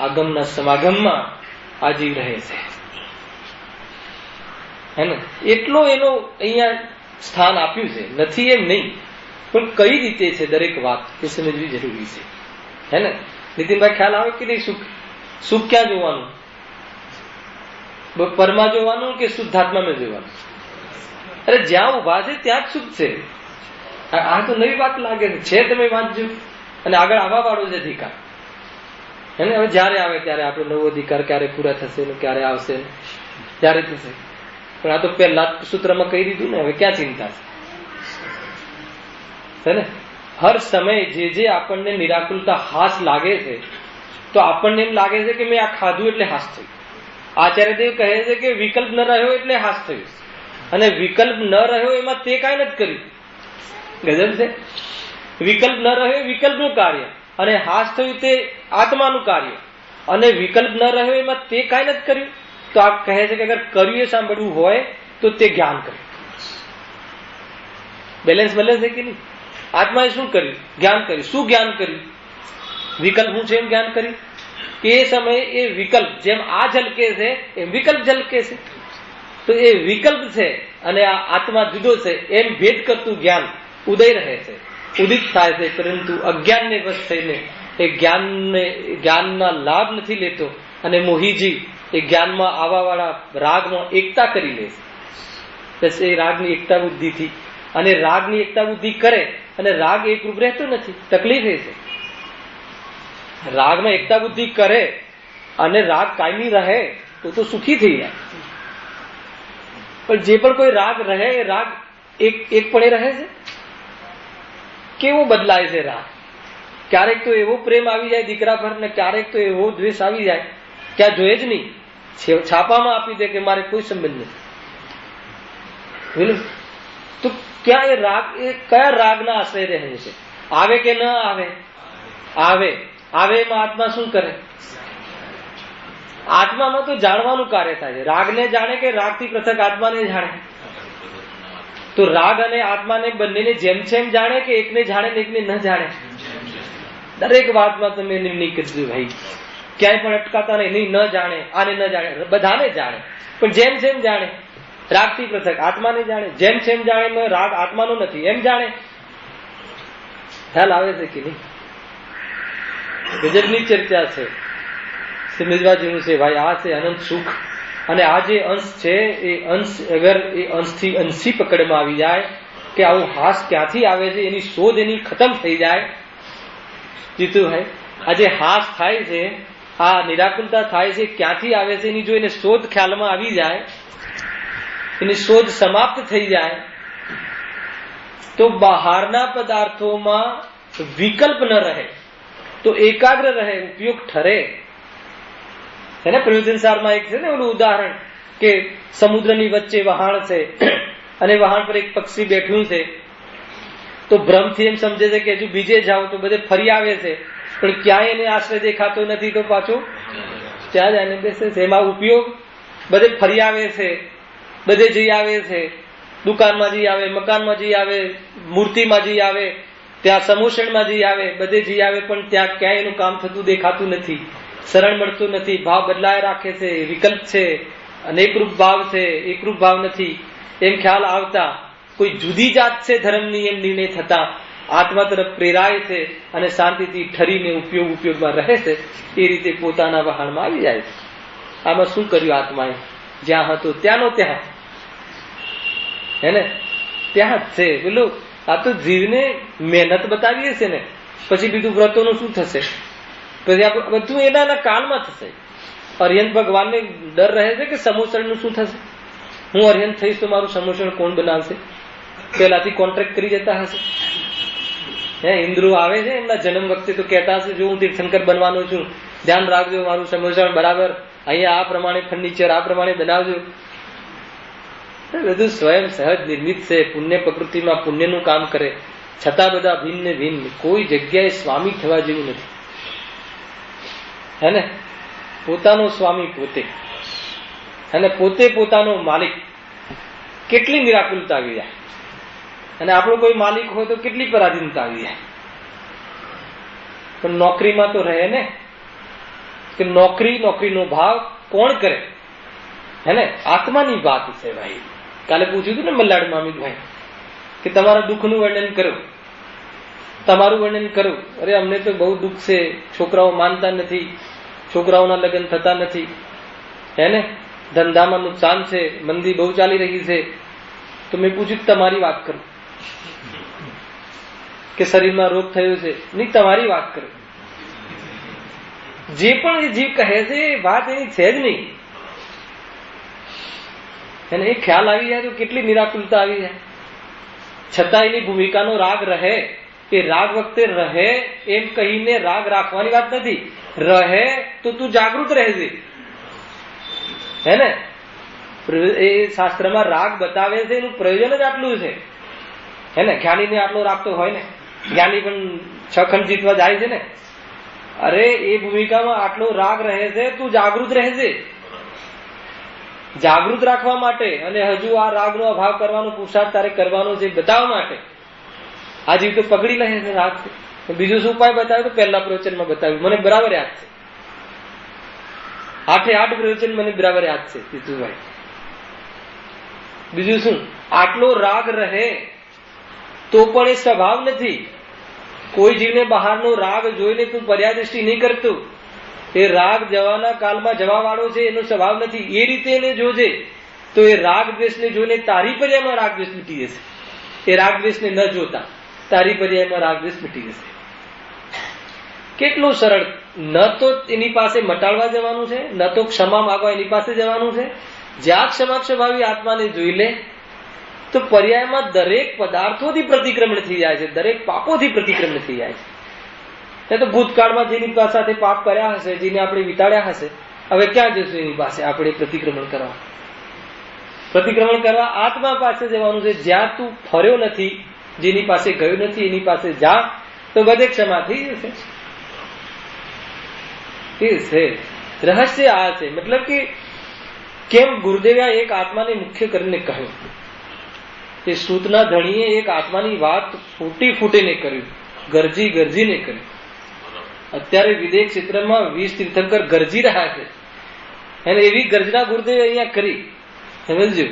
A: આગમના સમાગમમાં આ જીવ રહે છે. હે ને? એટલો એનો અહીંયા સ્થાન આપ્યું છે. નથી એમ નહીં, પણ કઈ રીતે છે દરેક વાત એ સમજવી જરૂરી છે. હે ને નીતિનભાઈ? ખ્યાલ આવે કે નહીં? સુખ ક્યાં જોવાનું? પરમાં જોવાનું કે શુદ્ધાત્મામાં જોવાનું? અરે જ્યાં ઉભા છે ત્યાં જ સુખ છે. આ તો નવી વાત લાગે છે. તમે વાંચજો અને આગળ આવવા વાળો છે અધિકાર. એને હવે જયારે આવે ત્યારે આપણો નવો અધિકાર ક્યારે પૂરા થશે ને ક્યારે આવશે ત્યારે થશે. પણ આ તો પહેલા સૂત્રમાં કહી દીધું ને, હવે ક્યાં ચિંતા છે ને? હર સમય જે આપણને નિરાકુલતા હાસ લાગે છે તો આપણને એમ લાગે છે કે મેં આ ખાધું એટલે હાસ થયું. આચાર્યદેવ કહે છે કે વિકલ્પ ન રહ્યો એટલે હાસ થયું, અને વિકલ્પ ન રહ્યો એમાં તે કાંઈ નથી કર્યું. ગજબ છે. વિકલ્પ ન રહ્યો વિકલ્પનું કાર્ય, અને હાસ થયું તે આત્માનું કાર્ય, અને વિકલ્પ ન રહ્યો એમાં તે કાંઈ નથી કર્યું. તો આ કહે છે કે અગર કર્યું એ સાંભળવું હોય તો તે જ્ઞાન કર્યું. બેલેન્સ છે કે નહીં? આત્માએ શું કર્યું? જ્ઞાન કર્યું. શું જ્ઞાન કર્યું? વિકલ્પ હું છે એમ જ્ઞાન કર્યું. કે એ સમયે એ વિકલ્પ જેમ આ ઝલકે છે એમ વિકલ્પ ઝલકે છે. તો એ વિકલ્પ છે અને આ આત્મા જુદો છે એમ ભેદ કરતું જ્ઞાન ઉદય રહે છે, ઉદિત થાય છે. પરંતુ અજ્ઞાનને વશ થઈને એ જ્ઞાનના લાભ નથી લેતો, અને મોહીજી એ જ્ઞાનમાં આવવા વાળા રાગમાં એકતા કરી લે છે. બસ એ રાગની એકતા બુદ્ધિથી, અને રાગની એકતા બુદ્ધિ કરે અને રાગ એકરૂપ રહેતો નથી. તકલીફ એ છે. રાગમાં એકતા બુદ્ધિ કરે અને રાગ કાયમી રહે તો સુખી થઈ જાય. પણ જે પણ કોઈ રાગ રહે એ રાગ એક પણે રહે છે. કેવો બદલાય છે રાગ? ક્યારેક તો એવો પ્રેમ આવી જાય દીકરા પર, ને ક્યારેક તો એવો દ્વેષ આવી જાય ત્યાં જોઈએ જ નહીં, છાપામાં આપી દે કે મારે કોઈ સંબંધ નથી. તો ક્યાં એ રાગ, એ કયા રાગના આશ્રય રહે છે? આવે કે ન આવે? આવે. એમાં આત્મા શું કરે? આત્મામાં તો જાણવાનું કાર્ય થાય છે. રાગને જાણે કે રાગથી પૃથક આત્માને જાણે? તો રાગ અને આત્માને બંનેને જેમ જેમ જાણે કે એકને જાણે ને એકને ન જાણે? દરેક વાતમાં તમે નિર્ણય કરજો ભાઈ, ક્યાંય પણ અટકાતા નહીં. ન જાણે, આને ન જાણે, બધાને જાણે, પણ જેમ જેમ જાણે. રાગથી પૃથક આત્માને જાણે, જેમ જેમ જાણે રાગ આત્માનો નથી એમ જાણે. ખ્યાલ આવે છે કે નહીં? ગજબની ચર્ચા છે, સમજવા જેવું છે ભાઈ. આ છે અનંત સુખ, અને આ જે અંશ છે એ અંશ અગર એ અંશથી અંશી પકડમાં આવી જાય કે આવું હાસ ક્યાંથી આવે છે એની શોધ એની ખતમ થઈ જાય. જીતુભાઈ, આ જે હાસ થાય છે, આ નિરાકુલતા થાય છે, ક્યાંથી આવે છે એની જો એને શોધ ખ્યાલમાં આવી જાય, એની શોધ સમાપ્ત થઈ જાય તો બહારના પદાર્થોમાં વિકલ્પ ન રહે, તો એકાગ્ર રહે, ઉપયોગ ઠરે. એને પ્રયોજન સારમાં એક છે ને ઓલું ઉદાહરણ કે સમુદ્રની વચ્ચે વહાણ છે અને વહાણ પર એક પક્ષી બેઠું છે. તો ભ્રમથી એમ સમજે છે કે હજુ બીજે જાવ તો બધે ફરી આવે છે, પણ ક્યાંય એને આશ્રય દેખાતો નથી, તો પાછો ત્યાં જ આને બેસે છે. એમાં ઉપયોગ બધે ફરી આવે છે, બધે જઈ આવે છે, દુકાનમાં જઈ આવે, મકાનમાં જઈ આવે, મૂર્તિમાં જઈ આવે, ત્યાં સમોષણમાં જઈ આવે, બધે જઈ આવે, પણ ત્યાં ક્યાંય એનું કામ થતું દેખાતું નથી, શરણ મળતું નથી, ભાવ બદલાય રાખે છે, વિકલ્પ છે, અનેકરૂપ ભાવ છે, એકરૂપ ભાવ નથી એમ ખ્યાલ આવતા કોઈ જુદી જાત છે ધર્મની એમ નિર્ણય થતા આત્મા તરફ પ્રેરાય છે અને શાંતિથી ઠરીને ઉપયોગમાં રહે છે. એ રીતે પોતાના વહાણમાં આવી જાય છે. આમાં શું કર્યું આત્માએ? જ્યાં હતો ત્યાંનો ત્યાં, હે ને, ત્યાં જ છે. પેલું આ તો જીવને મહેનત બતાવીએ છે ને, પછી બીજું વ્રતોનું શું થશે? પછી આપણે બધું એના કાળમાં થશે. અરિહંત ભગવાનને ડર રહે છે કે સમોષણનું શું થશે? હું અરિહંત થઈશ તો મારું સમોષણ કોણ બનાવશે? પેલાથી કોન્ટ્રાક્ટ કરી જતા હશે. હે, ઇન્દ્રો આવે છે એમના જન્મ વખતે તો કહેતા હશે, જો હું તીર્થંકર બનવાનો છું, ધ્યાન રાખજો, મારું સમોષણ બરાબર અહીંયા આ પ્રમાણે ફર્નિચર આ પ્રમાણે બનાવજો. બધું સ્વયં સહજ નિર્મિત છે. પુણ્ય પ્રકૃતિમાં પુણ્યનું કામ કરે, છતાં બધા ભિન્ન ભિન્ન. કોઈ જગ્યાએ સ્વામી થવા જેવું નથી, હે ને. પોતાનો સ્વામી પોતે, અને પોતે પોતાનો માલિક. કેટલી નિરાકુલતા આવી જાય. અને આપણો કોઈ માલિક હોય તો કેટલી પરાધીનતા આવી જાય. પણ નોકરીમાં તો રહે ને કે નોકરીનો ભાવ કોણ કરે, હે ને. આત્માની વાત છે ભાઈ. કાલે પૂછ્યું હતું ને મલ્લાડ મામિકભાઈ કે તમારા દુઃખનું વર્ણન કરો, તમારું વર્ણન કરો. અરે અમને તો બહુ દુઃખ છે, છોકરાઓ માનતા નથી, છોકરાઓના લગ્ન થતા નથી, હે ને, ધંધામાં નુકસાન છે, મંદી બહુ ચાલી રહી છે. તો મેં પૂછ્યું તમારી વાત કરો, કે શરીરમાં રોગ થયો છે, નહીં તમારી વાત કરો. જે પણ એ જીવ કહે છે એ વાત એની છે જ નહીં. અને એ ખ્યાલ આવી જાય તો કેટલી નિરાકુલતા આવી જાય. છતાં એની ભૂમિકાનો રાગ રહે. એ રાગ વખતે રહે એમ કહીને રાગ રાખવાની વાત નથી. રહે તો તું જાગૃત રહેજે, હે ને. એ શાસ્ત્રમાં રાગ બતાવે છે, એનું પ્રયોજન જ આટલું છે, હે ને. જ્ઞાનીને આટલો રાગ તો હોય ને, જ્ઞાની પણ 6 ખંડ જીતવા જાય છે ને. અરે એ ભૂમિકામાં આટલો રાગ રહે છે, તું જાગૃત રહેજે. જાગૃત રાખવા માટે અને હજુ આ રાગનો અભાવ કરવાનો પુરુષાર્થ તારે કરવાનો છે બતાવવા માટે. આ જીવ તો પકડી લે છે રાગ. બીજું શું ઉપાય બતાવ્યો? તો પહેલા પ્રવચનમાં બતાવ્યું, મને બરાબર યાદ છે. 8 પ્રવચન મને બરાબર યાદ છે તીતુભાઈ. બીજું શું? આટલો રાગ રહે તો પણ એ સ્વભાવ નથી. કોઈ જીવને બહારનો રાગ જોઈને તું પર્યાદૃષ્ટિ નહીં કરતું. એ રાગ જવાના કાલમાં જવા વાળો છે, એનો સ્વભાવ નથી. એ રીતે એને જોજે તો એ રાગ દ્વેષને જોઈને તારી પર્યાયમાં રાગ દ્વેષ મીટી જશે. એ રાગ દ્વેષને ન જોતા તારી પર્યાયમાં રાગ દ્વેષ મીટી જશે. કેટલું સરળ. ન તો એની પાસે મટાડવા જવાનું છે, ન તો ક્ષમા માંગવા એની પાસે જવાનું છે. જ્યાં ક્ષમાક્ષભાવી આત્માને જોઈ લે તો પર્યાયમાં દરેક પદાર્થોથી પ્રતિક્રમણ થઈ જાય છે, દરેક પાપોથી પ્રતિક્રમણ થઈ જાય છે. તો ભૂતકાળમાં જેની સાથે પાપ કર્યા હશે, જેને આપણે વિતાડ્યા હશે, હવે ક્યાં જશું એની પાસે આપણે પ્રતિક્રમણ કરવા? પ્રતિક્રમણ કરવા આત્મા પાસે જવાનું છે. જ્યાં તું ફર્યો નથી, જેની પાસે ગયો નથી એની પાસે જા, તો બધે ક્ષમા થઈ જશે. એ છે રહસ્ય. આ છે મતલબ કે કેમ ગુરુદેવે એક આત્માને મુખ્ય કરીને કહ્યું. એ શ્રુતના ધણીએ એક આત્માની વાત ફૂટીને કર્યું, ગરજીને કર્યું. અત્યારે વિદેશ ક્ષેત્રમાં 20 તીર્થંકર ગરજી રહ્યા છે, અને એવી ગર્જના ગુરુદેવે અહીંયા કરી, સમજજો,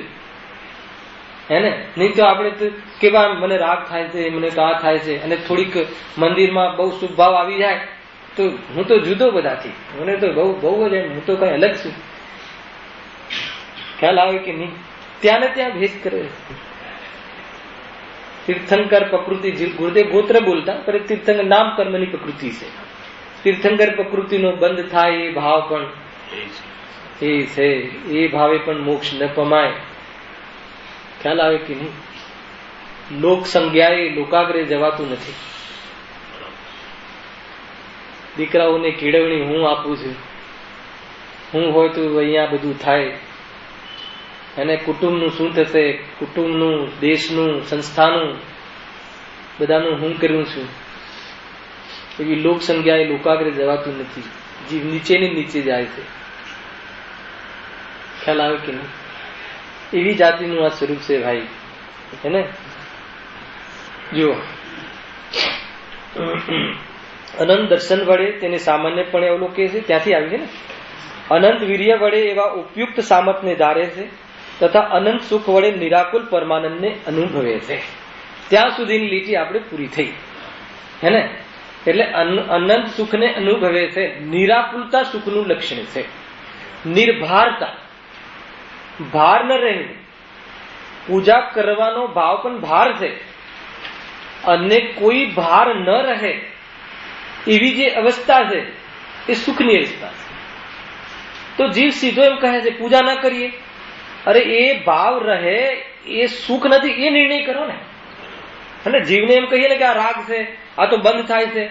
A: હે ને. નહીં તો આપણે તો કેવા મને રાગ થાય છે, મને તો આ થાય છે, અને થોડીક મંદિરમાં બહુ શુભ ભાવ આવી જાય તો હું તો જુદો બધાથી, મને તો બહુ જ હું તો કઈ અલગ છું. ખ્યાલ આવે કે નહીં? ત્યાં ને ત્યાં ભેદ કરે. તીર્થંકર પ્રકૃતિ, ગુરુદેવ ગોત્ર બોલતા, પણ તીર્થંકર નામ કર્મની પ્રકૃતિ છે. તીર્થંકર પ્રકૃતિનો બંધ થાય એ ભાવ પણ એ છે. એ ભાવે પણ મોક્ષ ન પમાય. ખ્યાલ આવે કે નહીં? લોક સંજ્ઞાએ લોકાગ્રે જવાતું નથી. દીકરાઓને કેળવણી હું આપું છું, હું હોય તો અહીંયા બધું થાય. અને કુટુંબનું શું થશે? કુટુંબનું, દેશનું, સંસ્થાનું, બધાનું હું કર્યું છું. એવી લોક સંજ્ઞાએ લોકાગ્રે જવાતું નથી. જીવ નીચે ને નીચે જાય છે. ખ્યાલ આવે કે નહીં? એવી જાતિનું આ સ્વરૂપ છે ભાઈ, હે ને? જુઓ, અનંત દર્શન વડે તેને સામાન્યપણે અવલોકે છે, ત્યાંથી આવી છે ને. અનંત વીર્ય વડે એવા ઉપયુક્ત સામર્થ્યને ધારે છે તથા અનંત સુખ વડે નિરાકુલ પરમાનંદને અનુભવે છે. ત્યાં સુધીની લીટી આપણે પૂરી થઈ, હે ને? એટલે અનંત સુખને અનુભવે છે. નિરાકુલતા સુખનું લક્ષણ છે. નિર્ભારતા, ભાર ન રહેવું. પૂજા કરવાનો ભાવ પણ ભાર છે, અને કોઈ ભાર ન રહે એવી જે અવસ્થા છે એ સુખની અવસ્થા છે. તો જીવ સીધો એમ કહે છે પૂજા ના કરીએ. અરે એ ભાવ રહે એ સુખ નથી, એ નિર્ણય કરો ને. અને જીવને એમ કહીએ ને કે આ રાગ છે, આ તો બંધ થાય છે,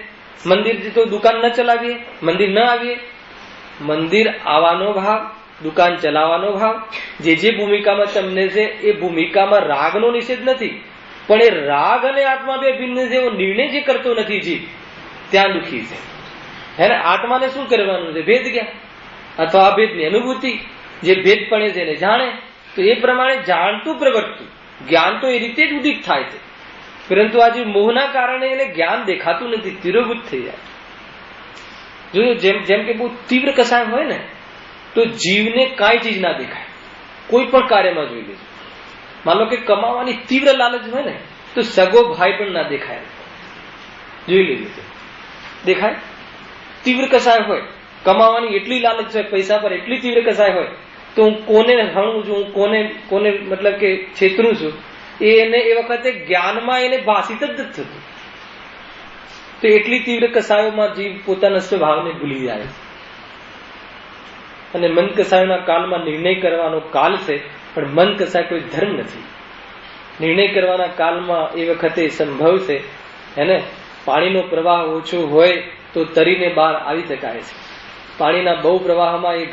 A: મંદિર તો દુકાન ન ચલાવીએ, મંદિર ન આવીએ. મંદિર આવવાનો ભાવ, દુકાન ચલાવવાનો ભાવ, જે ભૂમિકામાં તમને છે એ ભૂમિકામાં રાગનો નિષેધ નથી, પણ એ રાગ અને આત્મા બે ભિન્ન છે એવો નિર્ણય જે કરતો નથી જીવ, ત્યાં દુઃખી છે. હે ને? આત્માને શું કરવાનું છે? ભેદ જ્ઞાન અથવા અભેદની અનુભૂતિ. જે ભેદપણે છે એને જાણે તો એ પ્રમાણે જાણતું પ્રગટતું જ્ઞાન તો એ રીતે જ ઉદિત થાય છે. પરંતુ આજે મોહના કારણે એને જ્ઞાન દેખાતું નથી, તિરોભૂત થઈ જાય. જોયું, જેમ કે બહુ તીવ્ર કસાય હોય ને તો જીવને કાંઈ ચીજ ના દેખાય. કોઈ પણ કાર્યમાં જોઈ લેજો, માનો કે કમાવાની તીવ્ર લાલચ હોય ને તો સગો ભાઈ પણ ના દેખાય. જોઈ લેજો, દેખાય? તીવ્ર કસાય હોય, કમાવાની એટલી લાલચ હોય, પૈસા પર એટલી તીવ્ર કસાય હોય તો હું કોને હણું છું, હું કોને મતલબ કે છેતરું છું, એને એ વખતે જ્ઞાનમાં એને ભાષિત જ નથી થતું. તો એટલી તીવ્ર કસાયોમાં જીવ પોતાના સ્વભાવને ભૂલી જાય છે. અને મન કસાયોના કાળમાં નિર્ણય કરવાનો કાલ છે, પણ મન કસાય કોઈ ધર્મ નથી. નિર્ણય કરવાના કાળમાં એ વખતે સંભવ છે, એને પાણીનો પ્રવાહ ઓછો હોય તો તરીને બહાર આવી શકાય છે. પાણીના બહુ પ્રવાહમાં એ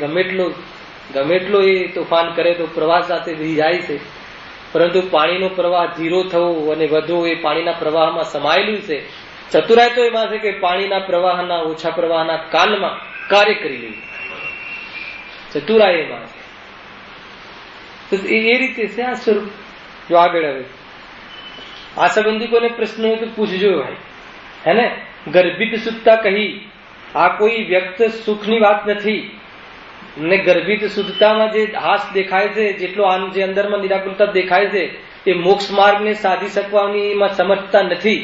A: ગમેટલો એ તોફાન કરે તો પ્રવાહ સાથે વહી જાય છે. પરંતુ પાણીનો પ્રવાહ ધીરો થવો અને વધુ એ પાણીના પ્રવાહમાં સમાયેલું છે. ચતુરાઈ તો એમાં છે કે પાણીના પ્રવાહના ઓછા પ્રવાહના કાલમાં કાર્ય કરી લેવું. ચતુરાઈ એમાં છે. એ રીતે છે આ સ્વરૂપ. જો આગળ હવે આ સંબંધી કોઈને પ્રશ્ન હોય તો પૂછજો ભાઈ, હે ને? ગર્ભિત શુદ્ધતા કહી, આ કોઈ વ્યક્ત સુખની વાત નથી. ને ગર્ભિત શુદ્ધતામાં જે હાસ દેખાય છે, જેટલો જે અંદરમાં નિરાકુલતા દેખાય છે, એ મોક્ષ માર્ગને સાધી શકવાની એમાં સમર્થતા નથી.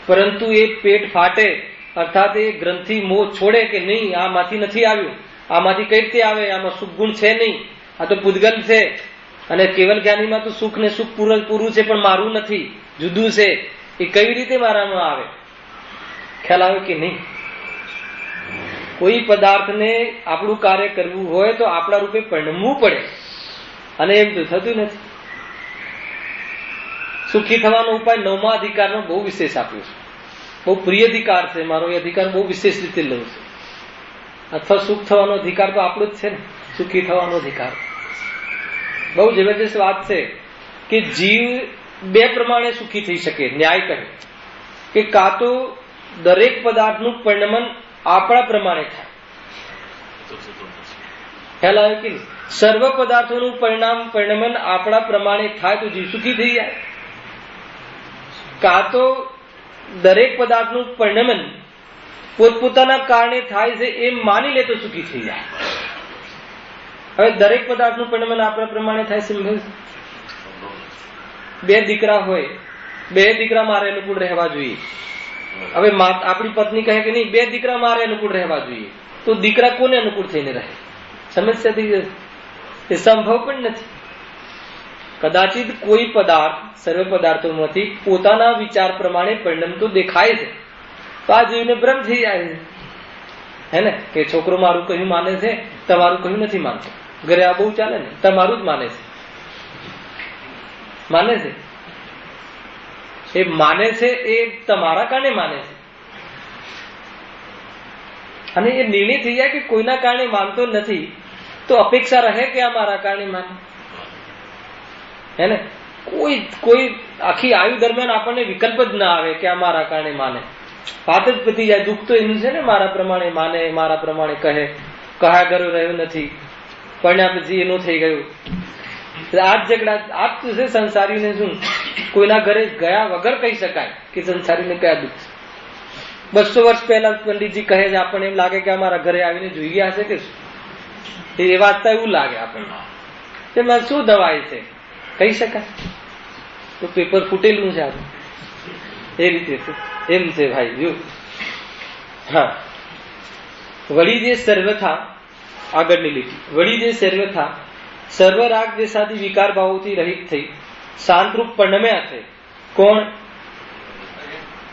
A: પરંતુ એ પેટ ફાટે અર્થાત એ ગ્રંથિ મોહ છોડે કે નહીં, આમાંથી નથી આવ્યું, આમાંથી કઈ રીતે આવે, આમાં સુખ ગુણ છે નહીં, આ તો પૂદગલ છે. અને કેવલ જ્ઞાનીમાં તો સુખ ને સુખ પૂરું છે પણ મારું નથી, જુદું છે. એ કઈ રીતે મારામાં આવે? ખ્યાલ આવે કે નહીં? કોઈ પદાર્થને આપણું કાર્ય કરવું હોય તો આપણા રૂપે પરિણમવું પડે, અને એમ તો થતું નથી. સુખી થવાનો ઉપાય 9મા અધિકારમાં બહુ વિશેષ આપ્યો છે. બહુ પ્રિય અધિકાર છે મારો, એ અધિકાર બહુ વિશેષ રીતે લઉં છું. અથવા સુખ થવાનો અધિકાર તો આપણો જ છે ને, સુખી થવાનો અધિકાર. બહુ જબરજસ્ત વાત છે કે જીવ બે પ્રમાણે સુખી થઈ શકે. ન્યાય કહે કે કાં તો દરેક પદાર્થનું પરિણમન આપણા પ્રમાણે થાય. ખ્યાલ આવે કે સર્વ પદાર્થોનું પરિણમન આપણા પ્રમાણે થાય તો જીવ સુખી થઈ જાય. કાં તો દરેક પદાર્થનું પરિણમન પોતપોતાના કારણે થાય છે એમ માની લે તો સુખી થઈ જાય. હવે દરેક પદાર્થનું પરિણમન આપણા પ્રમાણે થાય સંભવ છે? બે દીકરા હોય, બે દીકરા મારે અનુકૂળ રહેવા જોઈએ. હવે આપણી પત્ની કહે કે નહીં, બે દીકરા મારે અનુકૂળ રહેવા જોઈએ, તો દીકરા કોને અનુકૂળ થઈને રહે? સમસ્યા થઈ જશે. એ સંભવ પણ નથી. કદાચિત કોઈ પદાર્થ સર્વ પદાર્થોમાંથી પોતાના વિચાર પ્રમાણે પરિણમતો દેખાય છે તો આ જીવને ભ્રમ થઈ જાય છે, હે ને? કે છોકરો મારું કહ્યું માને છે, તમારું કહ્યું નથી માનતો. ઘરે આ બહુ ચાલે ને, તમારું જ માને છે. માને છે એ માને છે એ તમારા કારણે માને છે. અને એ નિર્ણય થઈ જાય કે કોઈના કારણે માનતો નથી તો અપેક્ષા રહે કે આ મારા કારણે માને, હે ને? કોઈ આખી આયુ દરમિયાન આપણને વિકલ્પ જ ના આવે કે આ મારા કારણે માને. વાત જ પતી જાય. દુઃખ તો એનું છે ને, મારા પ્રમાણે માને, મારા પ્રમાણે કહે, કહ્યા ઘરો રહ્યો નથી. પરણ્યા પછી એનું થઈ ગયું. આ જ ઝઘડા, આ જ છે સંસારીને. શું કોઈના ઘરે ગયા વગર કહી શકાય કે સંસારીને કયા દુઃખ છે? 200 વર્ષ પહેલા પંડિતજી કહે છે, આપણને એમ લાગે કે અમારા ઘરે આવીને જોઈ ગયા હશે કે શું? એ વાંચતા એવું લાગે આપણને. તેમાં શું દવાઈ છે કહી શકાય? તો પેપર ફૂટેલું છે આપણું. એ રીતે છે, એમ છે ભાઈ. જો હા, વળી જે સર્વથા, આગળની લીટી, વળી જે સર્વથા સર્વ રાગ દ્વેષાદિ વિકાર ભાવોથી રહિત થઈ શાંતરૂપ પરણમ્યા છે. કોણ?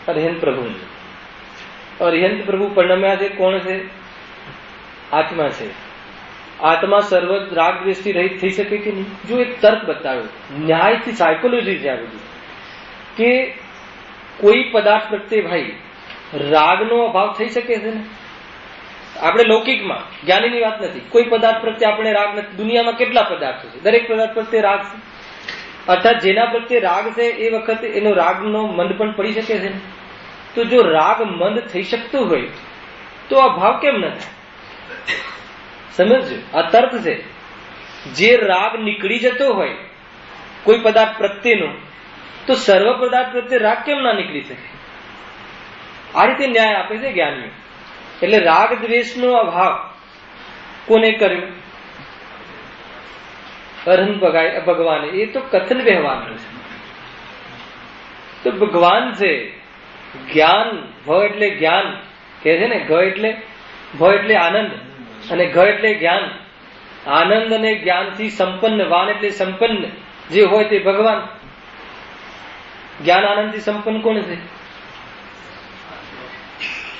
A: અરિહંત પ્રભુ. અરિહંત પ્રભુ પરણમ્યા છે. કોણ છે? આત્મા છે. આત્મા સર્વ રાગ દ્વેષથી રહિત થઈ શકે કે નહીં? જો એક તર્ક બતાવ્યો, ન્યાયથી, સાયકોલોજી છે આ બધું, કે કોઈ પદાર્થ પ્રત્યે ભાઈ રાગનો અભાવ થઈ શકે છે ને? આપણે લૌકિકમાં, જ્ઞાનીની વાત નથી, કોઈ પદાર્થ પ્રત્યે આપણે રાગ નથી. દુનિયામાં કેટલા પદાર્થો છે, દરેક પદાર્થ પ્રત્યે રાગ છે. અર્થાત જેના પ્રત્યે રાગ છે એ વખતે એનો રાગનો મંદ પણ પડી શકે છે ને? તો જો રાગ મંદ થઈ શકતો હોય તો આ ભાવ કેમ ન થાય? સમજજો, આ તર્ક છે. જે રાગ નીકળી જતો હોય કોઈ પદાર્થ પ્રત્યેનો, તો સર્વ પદાર્થ પ્રત્યે રાગ કેમ ના નીકળી શકે? આ રીતે ન્યાય આપે છે જ્ઞાનીઓ. એટલે રાગ દ્વેષનો અભાવ કોને કર્યો? અરહંત ભગવાને. એ તો કથન વ્યવહારનું છે. તો ભગવાન છે. જ્ઞાન, ભ એટલે જ્ઞાન કહે છે ને, ભ એટલે આનંદ અને ઘ એટલે જ્ઞાન. આનંદ અને જ્ઞાનથી સંપન્ન, વાન એટલે સંપન્ન જે હોય તે ભગવાન. જ્ઞાન આનંદથી સંપન્ન કોણ છે?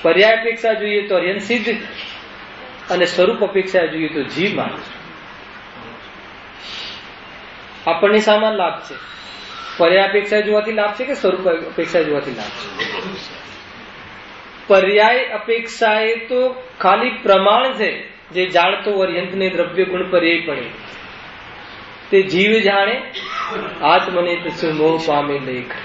A: પર્યાય અપેક્ષા જોઈએ તો અર્યન સિદ્ધ, અને સ્વરૂપ અપેક્ષા જોઈએ તો જીવ માણસ. આપણને સામાન લાભ છે. પર્યાય અપેક્ષા જોવાથી લાભ છે કે સ્વરૂપ અપેક્ષા જોવાથી લાભ છે? પર્યાય અપેક્ષા એ તો ખાલી પ્રમાણ છે, જે જાણતો અર્યંતને દ્રવ્ય ગુણ પર્યાય પડે. તે જીવ જાણે આત્મને પછી મોહ પામે લેખ.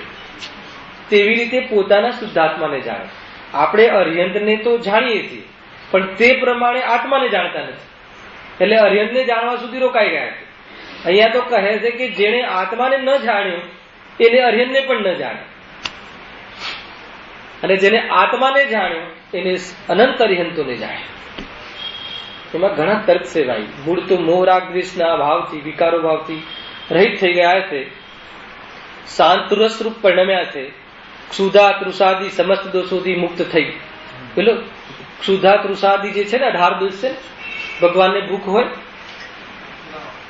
A: તેવી રીતે પોતાના શુદ્ધાત્માને જાણે. આપણે અર્યંતને તો જાણીએ છીએ, પણ તે પ્રમાણે આત્માને જાણતા નથી. એટલે અર્યંતને જાણવા સુધી રોકાઈ ગયા છે. અહીંયા તો કહે છે કે જેણે આત્માને ન જાણ્યો એને અર્યંતને પણ ન જાણે, અને જેને આત્માને જાણ્યો એને અનંત અર્યંતોને જાણે. એમાં ઘણા તર્ક છે ભાઈ. મૂળ તો મોહ રાગ દ્વેષના ભાવથી, વિકારો ભાવથી રહિત થઈ ગયા છે. શાંત રસરૂપ પરિણમ્યા છે. ક્ષુધા તૃષાદી સમસ્ત દોષોથી મુક્ત થઈ. પેલો ક્ષુધા તૃષાદી જે છે ને, 18 દોષ છે. ભગવાનને ભૂખ હોય,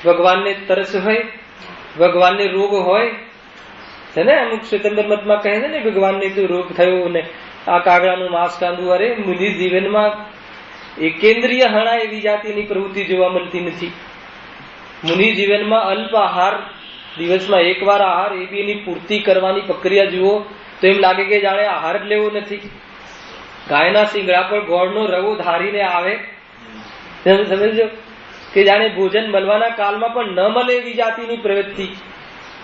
A: ભગવાનને તરસ હોય, ભગવાનને રોગ હોય છે ને. અમુક સ્વતંત્ર મતમાં કહે છે ને, ભગવાનને તો રોગ થયો ને આ કાગડાનું માંસ કાંદું. અરે મુનિ જીવનમાં એકેન્દ્રિય હણા એવી જાતિની પ્રવૃત્તિ જોવા મળતી નથી. મુનિ જીવનમાં અલ્પ આહાર, દિવસમાં એકવાર આહાર, એ બી એની પૂર્તિ કરવાની પ્રક્રિયા જુઓ તો એમ લાગે કે જાણે આહાર જ લેવો નથી. ગાયના શિંગડા પર ગોળનો રવો ધારીને આવે, સમજો કે જાણે ભોજન મળવાના કાળમાં પણ ન મળે એવી જાતિની પ્રવૃત્તિ.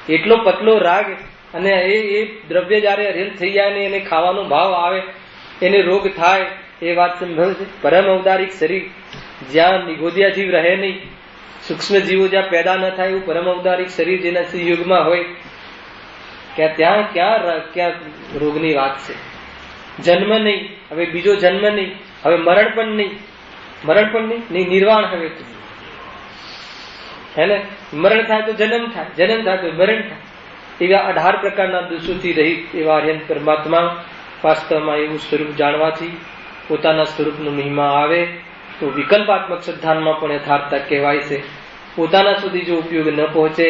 A: એટલો પતલો રાગ. અને એ દ્રવ્ય જયારે અરેલ થઈ જાય ને એને ખાવાનો ભાવ આવે, એને રોગ થાય, એ વાત સંભવ છે. પરમ અવતારિક શરીર જ્યાં નિગોદિયા જીવ રહે નહીં, સૂક્ષ્મ જીવો જ્યાં પેદા ન થાય એવું પરમ અવતારિક શરીર જેના યુગમાં હોય, ત્યાં ક્યાં રોગની વાત છે? જન્મ નહીં, હવે બીજો જન્મ નહીં, હવે મરણ પણ નહીં, નિર્વાણ હવે તો હે ને. મરણ થાય તો જન્મ થાય, જન્મ થાય તો મરણ થાય. એવા 18 પ્રકારના દોષોથી રહિત એવા આર્યન પરમાત્મા વાસ્તવમાં એવું સ્વરૂપ જાણવાથી પોતાના સ્વરૂપનો મહિમા આવે તો વિકલ્પાત્મક શ્રદ્ધાનમાં પણ યથાર્થતા કહેવાય છે. પોતાના સુધી જો ઉપયોગ ન પહોંચે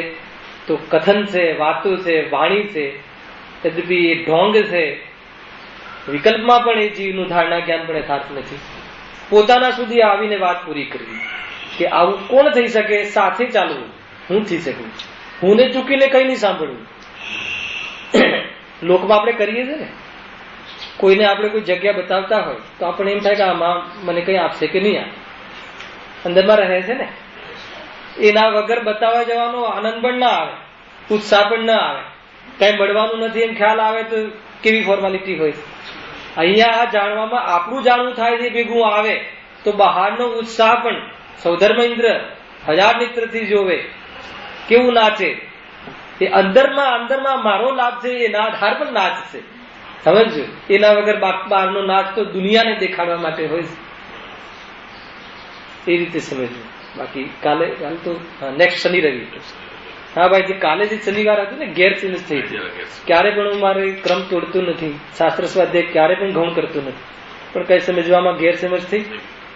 A: તો કથન છે, વાતો છે, વાણી છે, યદ્યપિ એ ઢોંગ છે. વિકલ્પમાં પણ એ જીવનું ધારણા જ્ઞાન પણ યથાર્થ નથી. પોતાના સુધી આવીને વાત પૂરી કરવી કે આવું કોણ થઈ શકે, સાથે ચાલવું, હું થઈ શકું, હું ને ચૂકીને કઈ નહીં સાંભળવું. લોકમાં આપણે કરીએ છીએ ને, કોઈને આપણે કોઈ જગ્યા બતાવતા હોય તો આપણે એમ થાય કે આમાં મને કઈ આપશે કે નહીં આપે, અંદરમાં રહે છે ને. એના વગર બતાવવા જવાનો આનંદ પણ ના આવે, ઉત્સાહ પણ ના આવે. કઈ મળવાનું નથી એમ ખ્યાલ આવે તો કેવી ફોર્માલિટી હોય. અહીંયા આ જાણવામાં આપણું જાણવું થાય છે ભેગું આવે તો બહારનો ઉત્સાહ પણ સૌધર્મ ઇન્દ્ર 1000 નેત્રથી જોવે, કેવું નાચે, એ અંદરમાં મારો લાભ છે, એ હાર પણ નાચ છે, સમજજો. એના વગર બહારનો નાચ તો દુનિયાને દેખાડવા માટે હોય છે. એ રીતે સમજવું. બાકી કાલે તો નેક્સ્ટ શનિ રવિ. હા ભાઈ, કાલે જે શનિવાર હતું ને, ગેરસમજ થઈ હતી. ક્યારે પણ હું મારે ક્રમ તોડતું નથી, શાસ્ત્ર સ્વાધ્યાય ક્યારે પણ ગૌણ કરતું નથી, પણ કઈ સમજવામાં ગેરસમજ થઈ.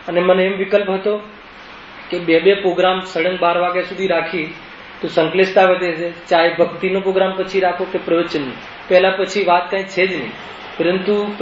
A: અને મને એમ વિકલ્પ હતો કે બે પ્રોગ્રામ સળંગ 12 વાગ્યા સુધી રાખી તો સંકલેશતા વધે છે. ચાહે ભક્તિનો પ્રોગ્રામ પછી રાખો કે પ્રવચનનો, પહેલા પછી વાત કઈ છે જ નહીં. પરંતુ